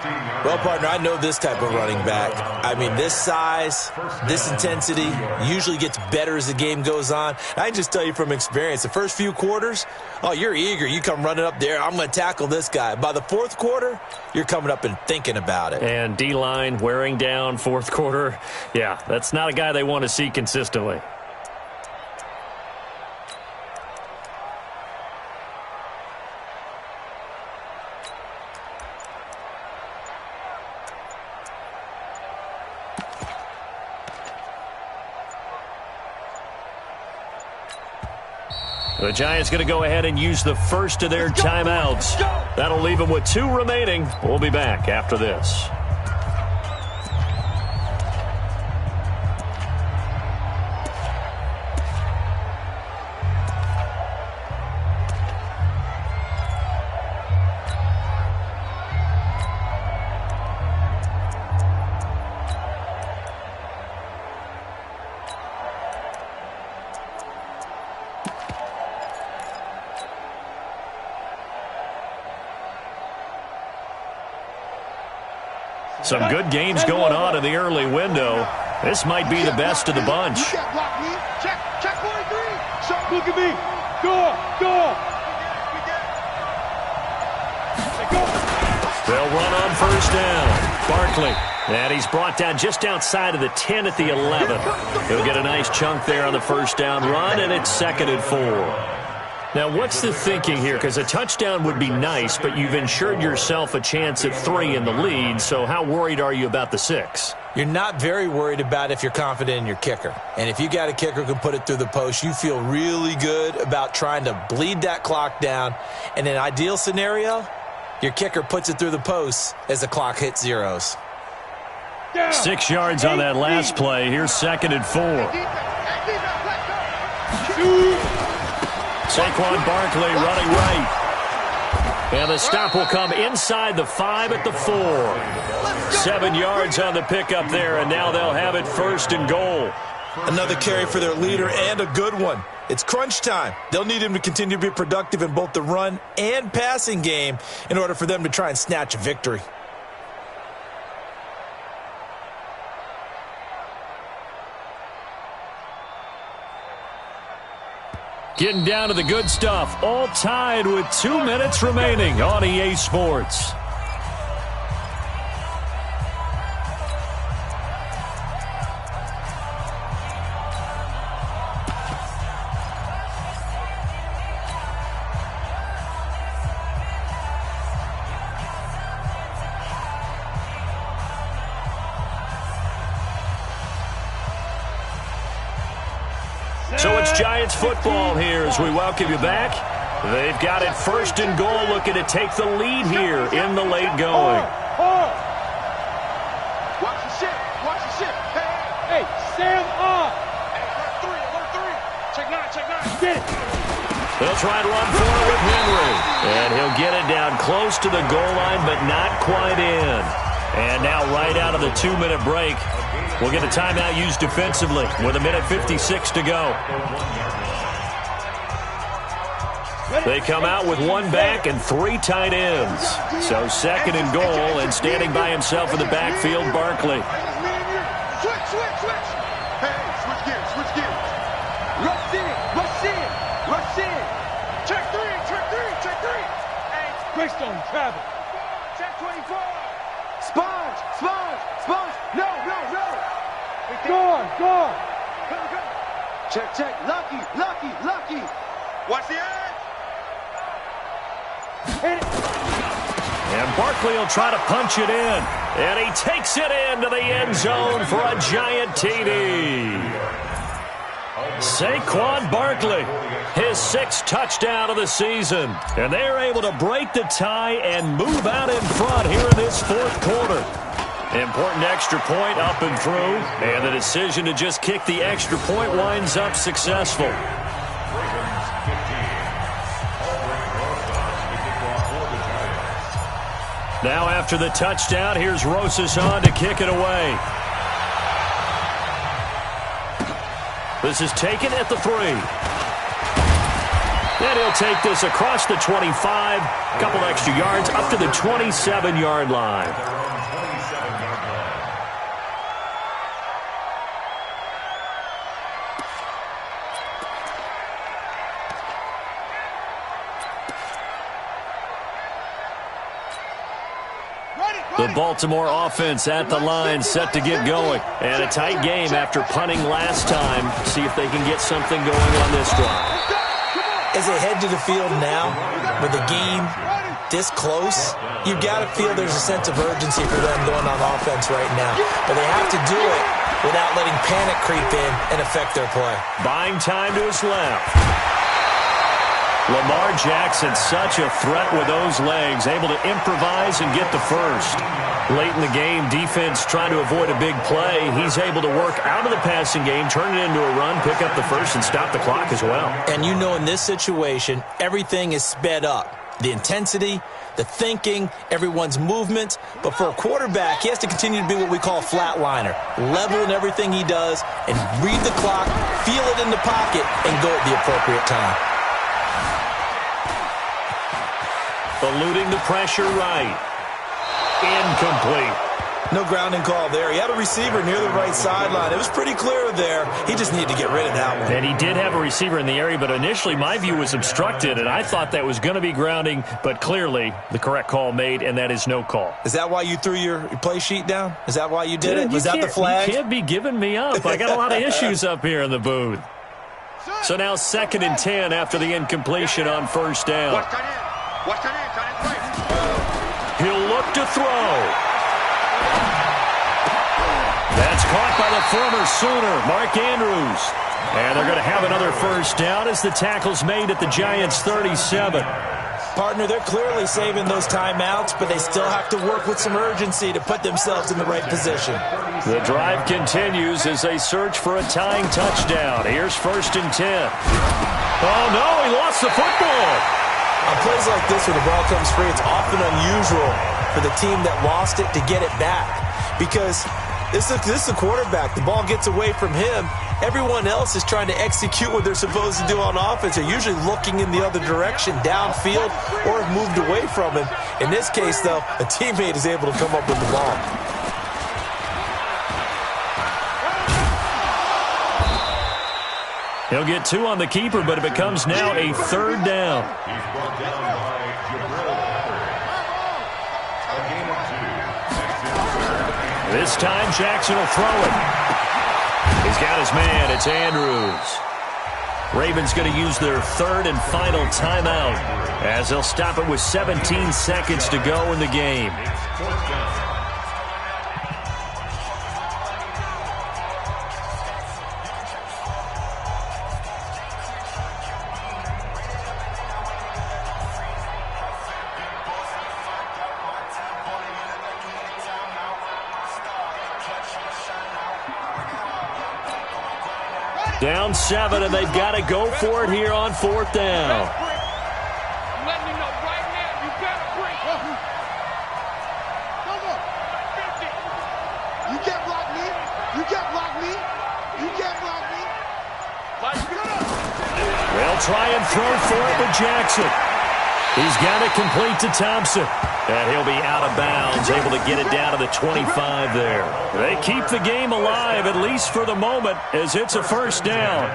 Well, partner, I know this type of running back. I mean, this size, this intensity usually gets better as the game goes on. I can just tell you from experience, the first few quarters, oh, you're eager. You come running up there, I'm going to tackle this guy. By the 4th quarter, you're coming up and thinking about it. And D-line wearing down 4th quarter. Yeah, that's not a guy they want to see consistently. The Giants going to go ahead and use the first of their timeouts. That'll leave them with 2 remaining. We'll be back after this. Some good games going on in the early window. This might be the best of the bunch. Check 43. Look at me. Go. They'll run on first down. Barkley. And he's brought down just outside of the 10 at the 11. He'll get a nice chunk there on the first down run, and it's 2nd and 4. Now, what's the thinking here? Because a touchdown would be nice, but you've ensured yourself a chance at 3 in the lead, so how worried are you about the 6? You're not very worried about if you're confident in your kicker. And if you got a kicker who can put it through the post, you feel really good about trying to bleed that clock down. In an ideal scenario, your kicker puts it through the post as the clock hits zeros. 6 yards on that last play. Here's 2nd and 4. Saquon Barkley running right. And the stop will come inside the 5 at the 4. 7 yards on the pickup there, and now they'll have it 1st and goal. Another carry for their leader, and a good one. It's crunch time. They'll need him to continue to be productive in both the run and passing game in order for them to try and snatch a victory. Getting down to the good stuff. All tied with 2 minutes remaining on EA Sports. So it's Giants football here as we welcome you back. They've got it 1st and goal, looking to take the lead here in the late going. Watch the ship. Watch the ship. Hey, Sam on. Hey, alert 3. Check 9. Get it. They'll try to run for it with Henry. And he'll get it down close to the goal line, but not quite in. And now right out of the 2-minute break, we'll get a timeout used defensively with 1:56 to go. They come out with 1 back and 3 tight ends. So 2nd and goal, and standing by himself in the backfield, Barkley. Switch. Hey, switch gears. Rush in. Check 3. Hey, Greystone, travel. Check 24. Sponge. No. Go on. Check. Lucky. Watch the edge. Hit it. And Barkley will try to punch it in. And he takes it into the end zone for a giant TD. Saquon Barkley, his 6th touchdown of the season. And they're able to break the tie and move out in front here in this 4th quarter. Important extra point up and through, and the decision to just kick the extra point winds up successful. Now after the touchdown, here's Rosas on to kick it away. This is taken at the 3. And he'll take this across the 25, a couple extra yards up to the 27-yard line. The Baltimore offense at the line, set to get going. And a tight game after punting last time. See if they can get something going on this drive. As they head to the field now, with the game this close, you've got to feel there's a sense of urgency for them going on offense right now. But they have to do it without letting panic creep in and affect their play. Buying time to his left. Lamar Jackson, such a threat with those legs, able to improvise and get the first. Late in the game, defense trying to avoid a big play. He's able to work out of the passing game, turn it into a run, pick up the first, and stop the clock as well. And you know in this situation, everything is sped up. The intensity, the thinking, everyone's movement. But for a quarterback, he has to continue to be what we call a flatliner. Level in everything he does and read the clock, feel it in the pocket, and go at the appropriate time. Eluding the pressure right. Incomplete. No grounding call there. He had a receiver near the right sideline. It was pretty clear there. He just needed to get rid of that one. And he did have a receiver in the area, but initially my view was obstructed, and I thought that was going to be grounding, but clearly the correct call made, and that is no call. Is that why you threw your play sheet down? Is that why you did it? Was that the flag? You can't be giving me up. I got a lot of issues up here in the booth. So now 2nd and 10 after the incompletion on first down. He'll look to throw. That's caught by the former Sooner, Mark Andrews. And they're going to have another first down as the tackle's made at the Giants' 37. Partner, they're clearly saving those timeouts, but they still have to work with some urgency to put themselves in the right position. The drive continues as they search for a tying touchdown. Here's 1st and 10. Oh, no, he lost the football. On plays like this where the ball comes free, it's often unusual for the team that lost it to get it back. Because this is the quarterback. The ball gets away from him. Everyone else is trying to execute what they're supposed to do on offense. They're usually looking in the other direction, downfield, or have moved away from him. In this case, though, a teammate is able to come up with the ball. He'll get 2 on the keeper, but it becomes now a 3rd down. He's brought down by Jabril. A gain of 2. This time, Jackson will throw it. He's got his man. It's Andrews. Ravens going to use their 3rd and final timeout as they'll stop it with 17 seconds to go in the game. Down 7, and they've got to go for it here on 4th down. I'm letting you know right now, you gotta break. Come on. You can't block me. You can't block me. You can't block me. They'll try and throw for it with Jackson. He's got it complete to Thompson. And he'll be out of bounds, able to get it down to the 25 there. They keep the game alive, at least for the moment, as it's a first down.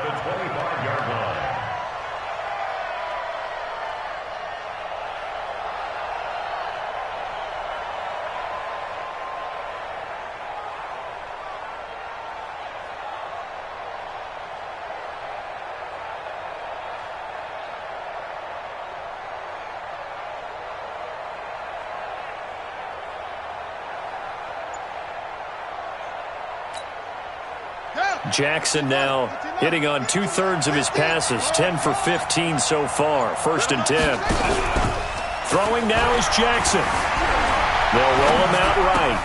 Jackson now hitting on 2/3 of his passes, 10 for 15 so far. 1st and 10. Throwing now is Jackson. They'll roll him out right.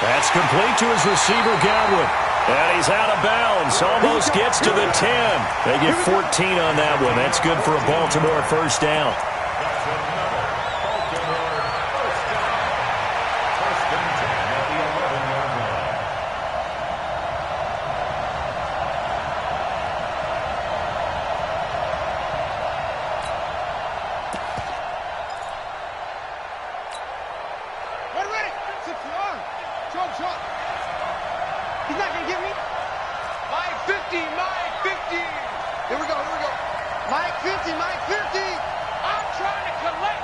That's complete to his receiver, Godwin. And he's out of bounds. Almost gets to the 10. They get 14 on that one. That's good for a Baltimore first down. He's not going to get me. Mike 50, Mike 50. Here we go. Mike 50, Mike 50. I'm trying to collect.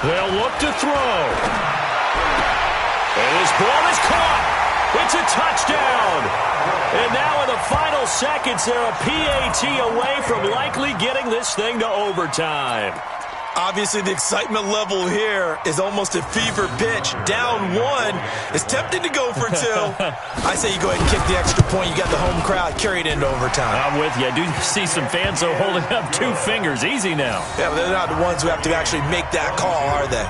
They'll look to throw. And his ball is caught. It's a touchdown. And now in the final seconds, they're a PAT away from likely getting this thing to overtime. Obviously, the excitement level here is almost a fever pitch. Down 1. It's tempting to go for 2. I say you go ahead and kick the extra point. You got the home crowd. Carry it into overtime. I'm with you. I do see some fans, though, holding up 2 fingers. Easy now. Yeah, but they're not the ones who have to actually make that call, are they?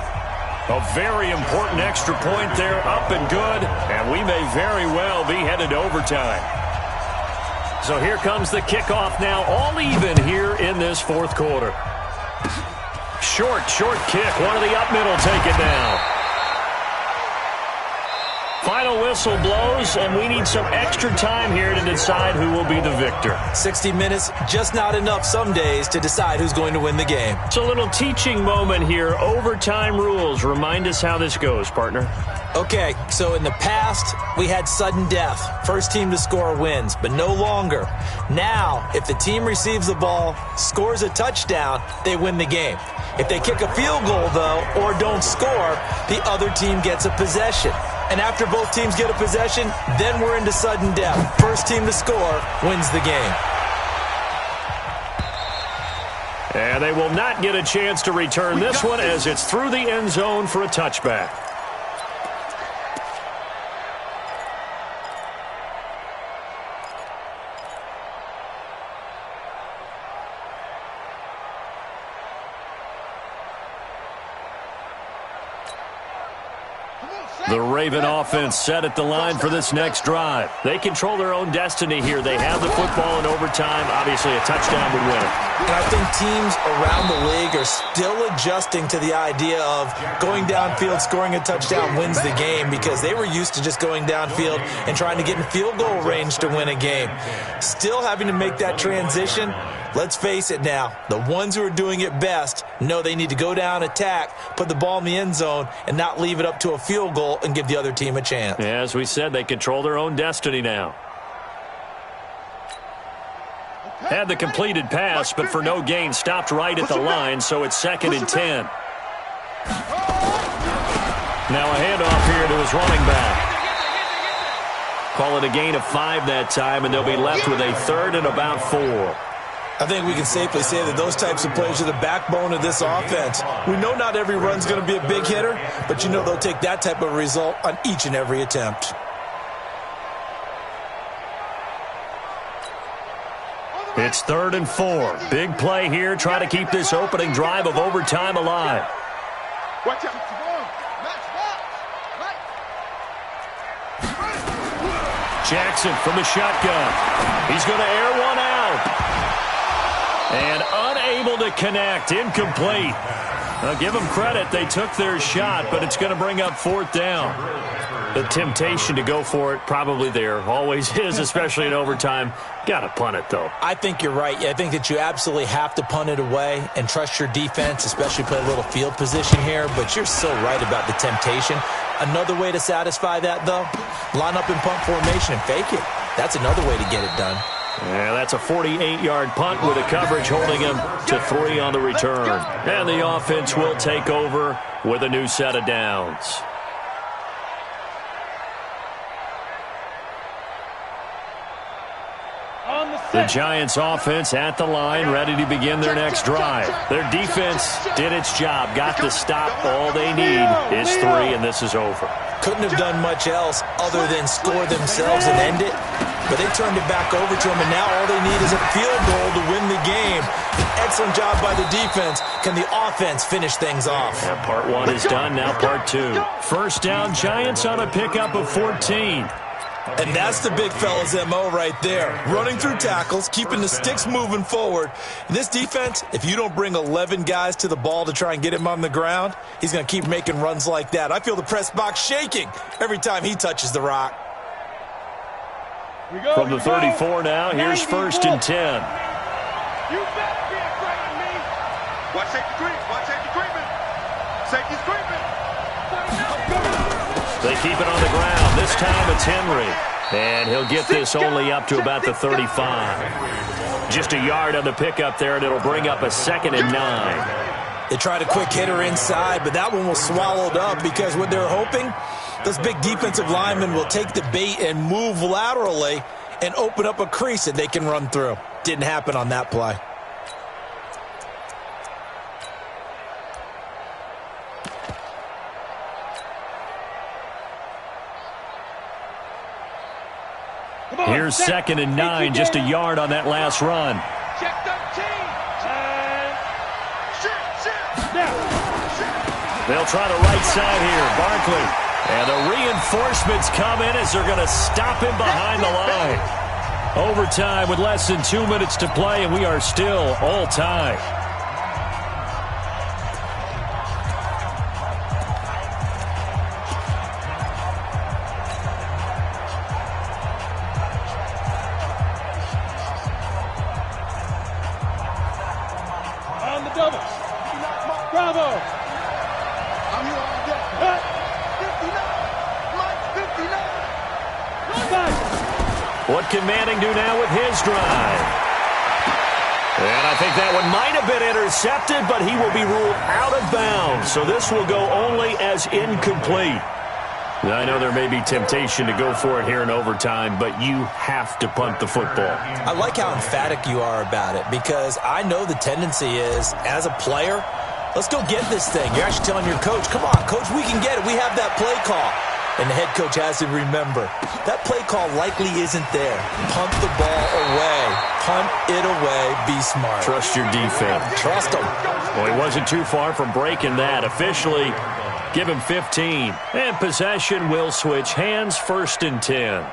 A very important extra point there, up and good. And we may very well be headed to overtime. So here comes the kickoff now, all even here in this 4th quarter. Short kick. One of the up middle take it now. Final whistle blows, and we need some extra time here to decide who will be the victor. 60 minutes, just not enough some days to decide who's going to win the game. It's a little teaching moment here. Overtime rules. Remind us how this goes, partner. Okay, so in the past, we had sudden death. First team to score wins, but no longer. Now, if the team receives the ball, scores a touchdown, they win the game. If they kick a field goal, though, or don't score, the other team gets a possession. And after both teams get a possession, then we're into sudden death. First team to score wins the game. And they will not get a chance to return this one as it's through the end zone for a touchback. The Raven offense set at the line for this next drive. They control their own destiny here. They have the football in overtime. Obviously, a touchdown would win it. And I think teams around the league are still adjusting to the idea of going downfield, scoring a touchdown wins the game, because they were used to just going downfield and trying to get in field goal range to win a game. Still having to make that transition. Let's face it now, the ones who are doing it best know they need to go down, attack, put the ball in the end zone, and not leave it up to a field goal and give the other team a chance. Yeah, as we said, they control their own destiny now. Had the completed pass, but for no gain, stopped right at the line, so it's 2nd and 10. Now a handoff here to his running back. Call it a gain of 5 that time, and they'll be left with a 3rd and about 4. I think we can safely say that those types of plays are the backbone of this offense. We know not every run's going to be a big hitter, but you know they'll take that type of result on each and every attempt. It's 3rd and 4. Big play here. Try to keep this opening drive of overtime alive. Watch out. Jackson from the shotgun. He's going to air one out. And unable to connect. Incomplete. Now, give them credit. They took their shot, but it's going to bring up 4th down. The temptation to go for it probably there. Always is, especially in overtime. Got to punt it, though. I think you're right. I think that you absolutely have to punt it away and trust your defense, especially play a little field position here. But you're so right about the temptation. Another way to satisfy that, though, line up in punt formation and fake it. That's another way to get it done. Yeah, that's a 48-yard punt with a coverage holding him to 3 on the return. And the offense will take over with a new set of downs. The Giants offense at the line, ready to begin their next drive. Their defense did its job, got the stop. All they need is 3, and this is over. Couldn't have done much else other than score themselves and end it. But they turned it back over to him, and now all they need is a field goal to win the game. Excellent job by the defense. Can the offense finish things off? Yeah, part 1 is done, now part 2. First down, Giants on a pickup of 14. And that's the big fella's MO right there. Running through tackles, keeping the sticks moving forward. This defense, if you don't bring 11 guys to the ball to try and get him on the ground, he's going to keep making runs like that. I feel the press box shaking every time he touches the rock. From the 34 now, here's 1st and 10. You better be afraid of me. Watch safety creep. Watch safety creeping. Safety's creeping. They keep it on the ground. This time it's Henry. And he'll get this only up to about the 35. Just a yard on the pickup there, and it'll bring up a 2nd and 9. They tried a quick hitter inside, but that one was swallowed up because what they're hoping, those big defensive linemen will take the bait and move laterally and open up a crease that they can run through. Didn't happen on that play. Here's 2nd and 9, just a yard on that last run. Check 13. They'll try the right side here. Barkley. And the reinforcements come in as they're going to stop him behind the line. Overtime with less than 2 minutes to play, and we are still all tied. On the double. Bravo. I'm here all day. 59. Mike, 59. What can Manning do now with his drive? And I think that one might have been intercepted, but he will be ruled out of bounds. So this will go only as incomplete. I know there may be temptation to go for it here in overtime, but you have to punt the football. I like how emphatic you are about it because I know the tendency is, as a player, let's go get this thing. You're actually telling your coach, come on, coach, we can get it. We have that play call. And the head coach has to remember, that play call likely isn't there. Punt the ball away. Punt it away. Be smart. Trust your defense. Trust them. Well, he wasn't too far from breaking that. Officially, give him 15. And possession will switch hands, 1st and 10.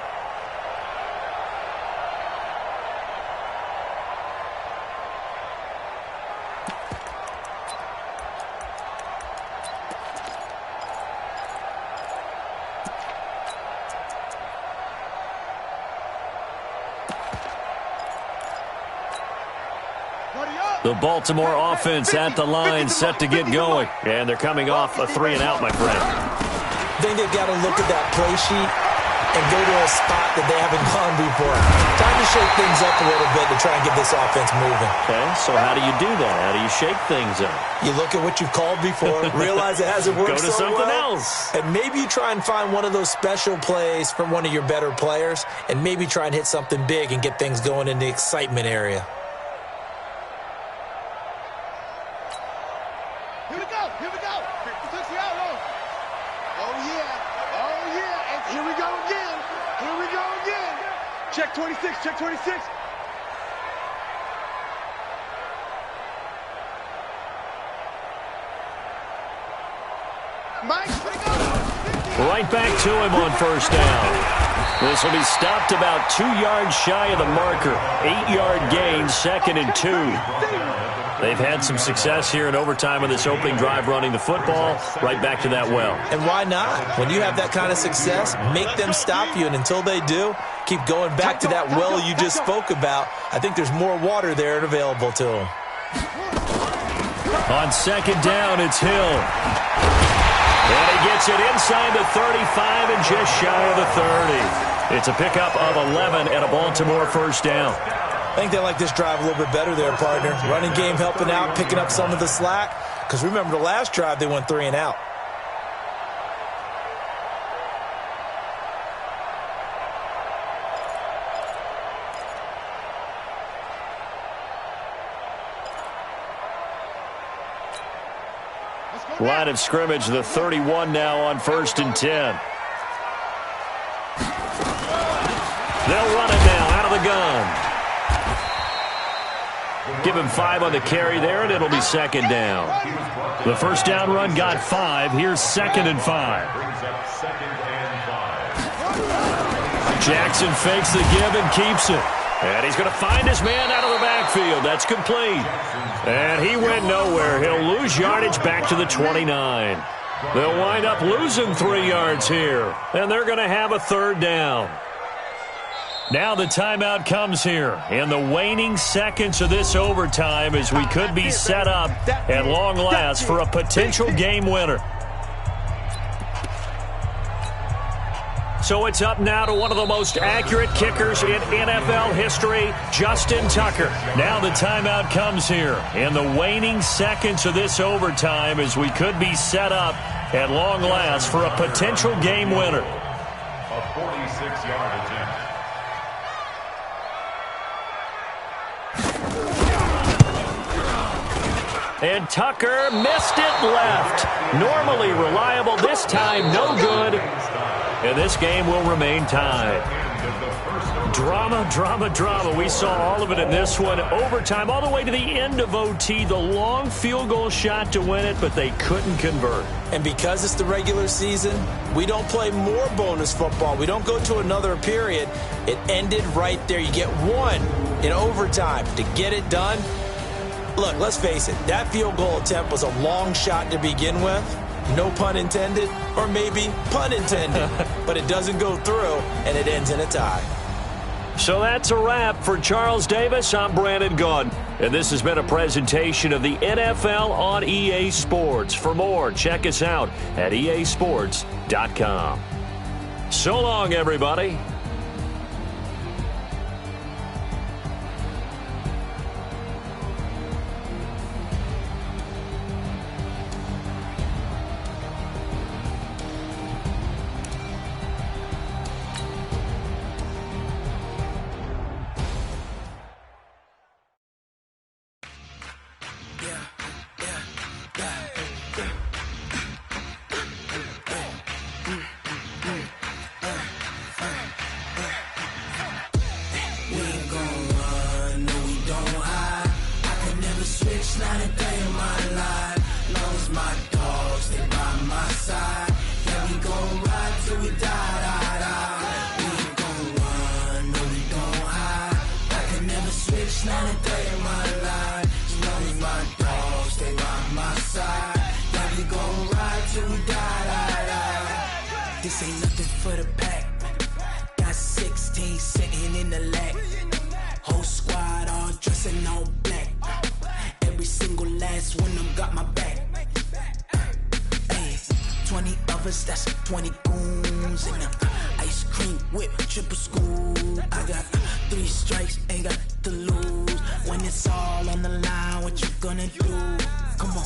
The Baltimore offense at the line, set to get going. And they're coming off a 3-and-out, my friend. I think they've got to look at that play sheet and go to a spot that they haven't gone before. Time to shake things up a little bit to try and get this offense moving. Okay, so how do you do that? How do you shake things up? You look at what you've called before, realize it hasn't worked Go to so something well, else. and maybe you try and find one of those special plays from one of your better players, and maybe try and hit something big and get things going in the excitement area. Here we go. Oh, yeah. And here we go again. Check 26. Mike, here we go. Right back to him on 1st down. This will be stopped about 2 yards shy of the marker. 8-yard gain, 2nd and 2. They've had some success here in overtime on this opening drive running the football. Right back to that well. And why not? When you have that kind of success, make them stop you. And until they do, keep going back to that well you just spoke about. I think there's more water there and available to them. On 2nd down, it's Hill. And he gets it inside the 35 and just shy of the 30. It's a pickup of 11 and a Baltimore 1st down. I think they like this drive a little bit better there, partner. Running game helping out, picking up some of the slack. Because remember, the last drive, they went 3-and-out. Line of scrimmage, the 31 now on 1st and 10. They'll run it now out of the gun. Give him 5 on the carry there, and it'll be 2nd down. The 1st down run got 5. Here's 2nd and 5. Jackson fakes the give and keeps it. And he's going to find his man out of the backfield. That's complete. And he went nowhere. He'll lose yardage back to the 29. They'll wind up losing 3 yards here. And they're going to have a 3rd down. Now the timeout comes here in the waning seconds of this overtime as we could be set up at long last for a potential game winner. So it's up now to one of the most accurate kickers in NFL history, Justin Tucker. Now the timeout comes here in the waning seconds of this overtime as we could be set up at long last for a potential game winner. A 46-yard attempt. And Tucker missed it left. Normally reliable, this time no good. And this game will remain tied. Drama, drama, drama. We saw all of it in this one. Overtime all the way to the end of OT. The long field goal shot to win it, but they couldn't convert. And because it's the regular season, we don't play more bonus football. We don't go to another period. It ended right there. You get one in overtime to get it done. Look, let's face it, that field goal attempt was a long shot to begin with. No pun intended, or maybe pun intended. But it doesn't go through, and it ends in a tie. So that's a wrap for Charles Davis. I'm Brandon Gaudin. And this has been a presentation of the NFL on EA Sports. For more, check us out at easports.com. So long, everybody. that's when I'm got my back. Hey, 20 of us, that's 20 goons. And ice cream whip, triple scoop. I got 3 strikes, ain't got to lose. When it's all on the line, what you gonna do? Come on.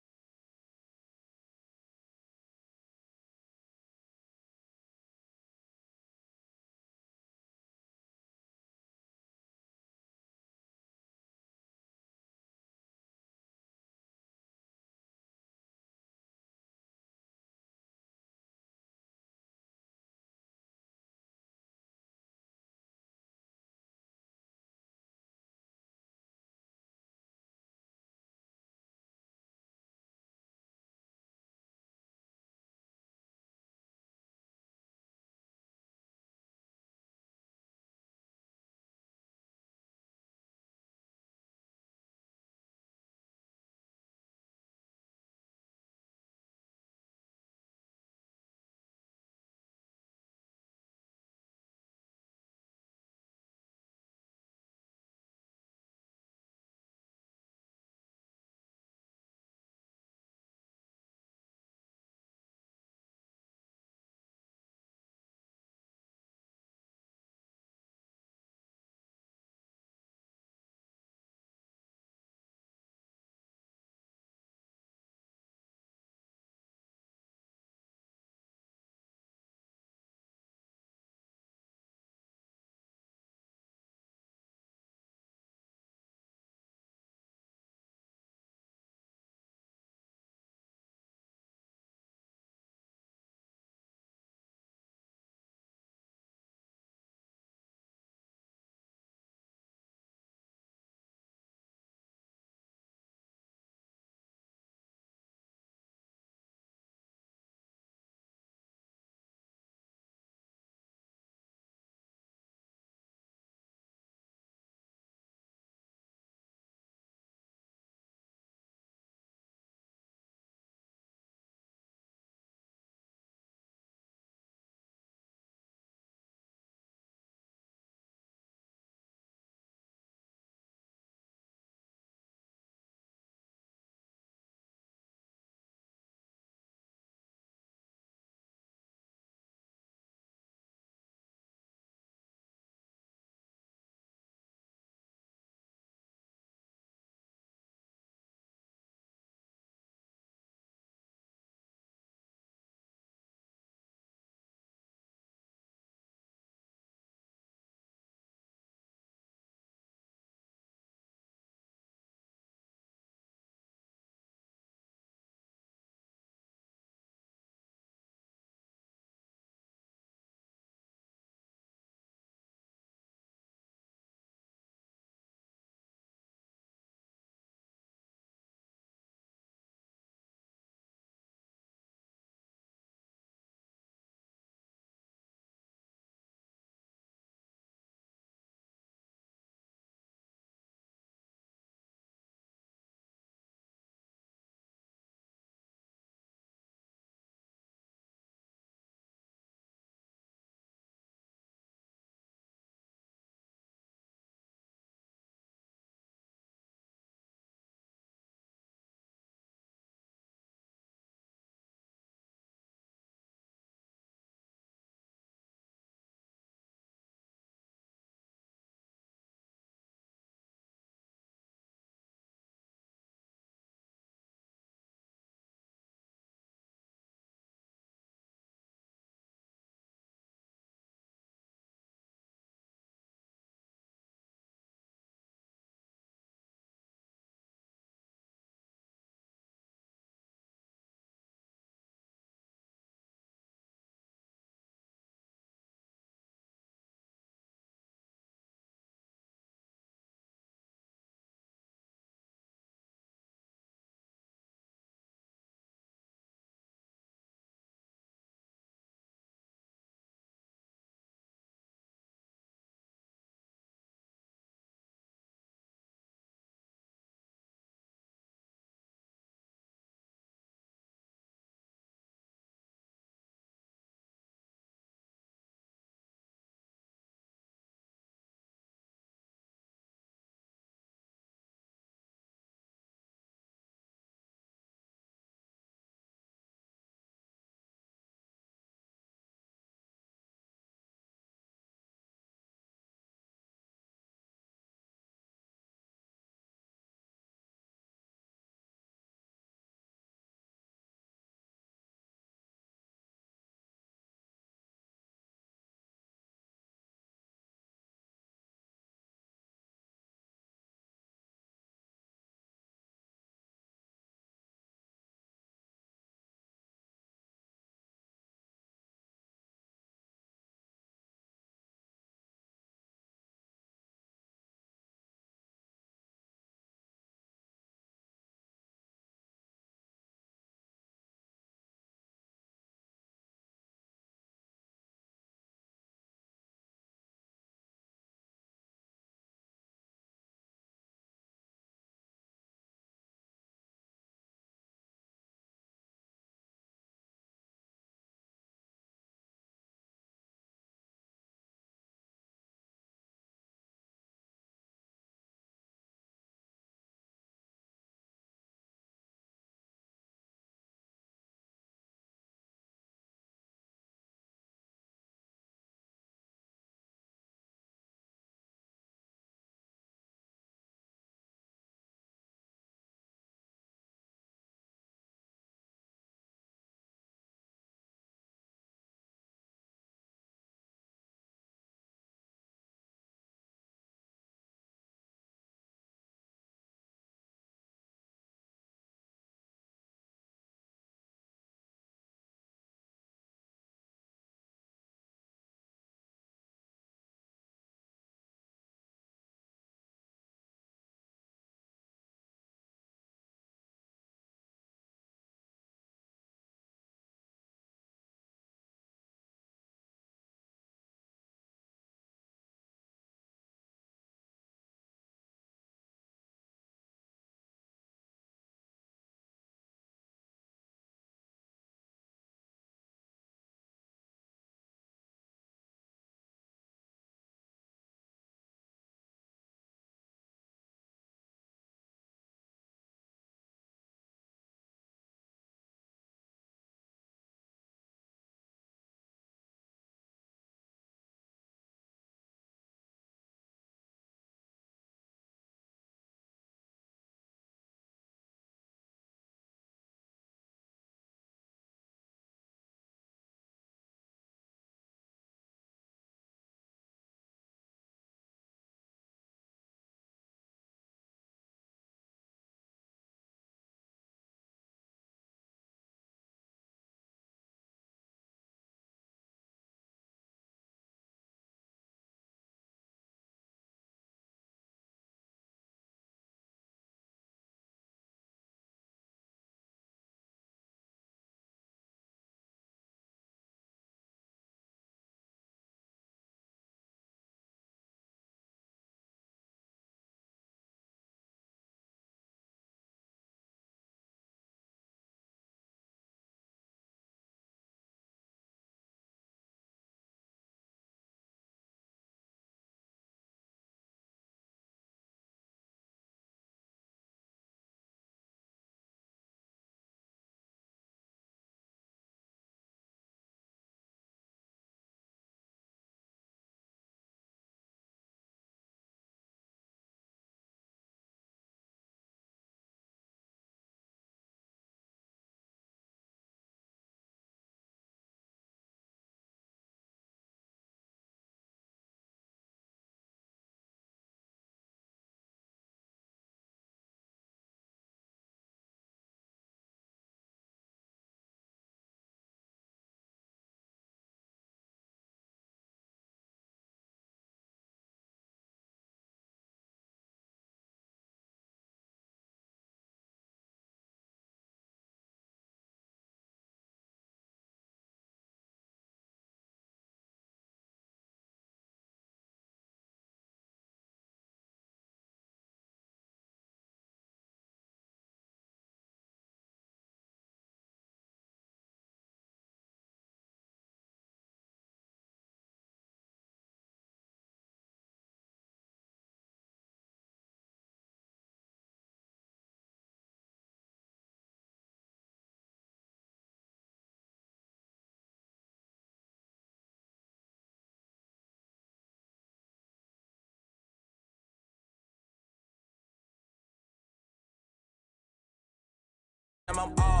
I'm all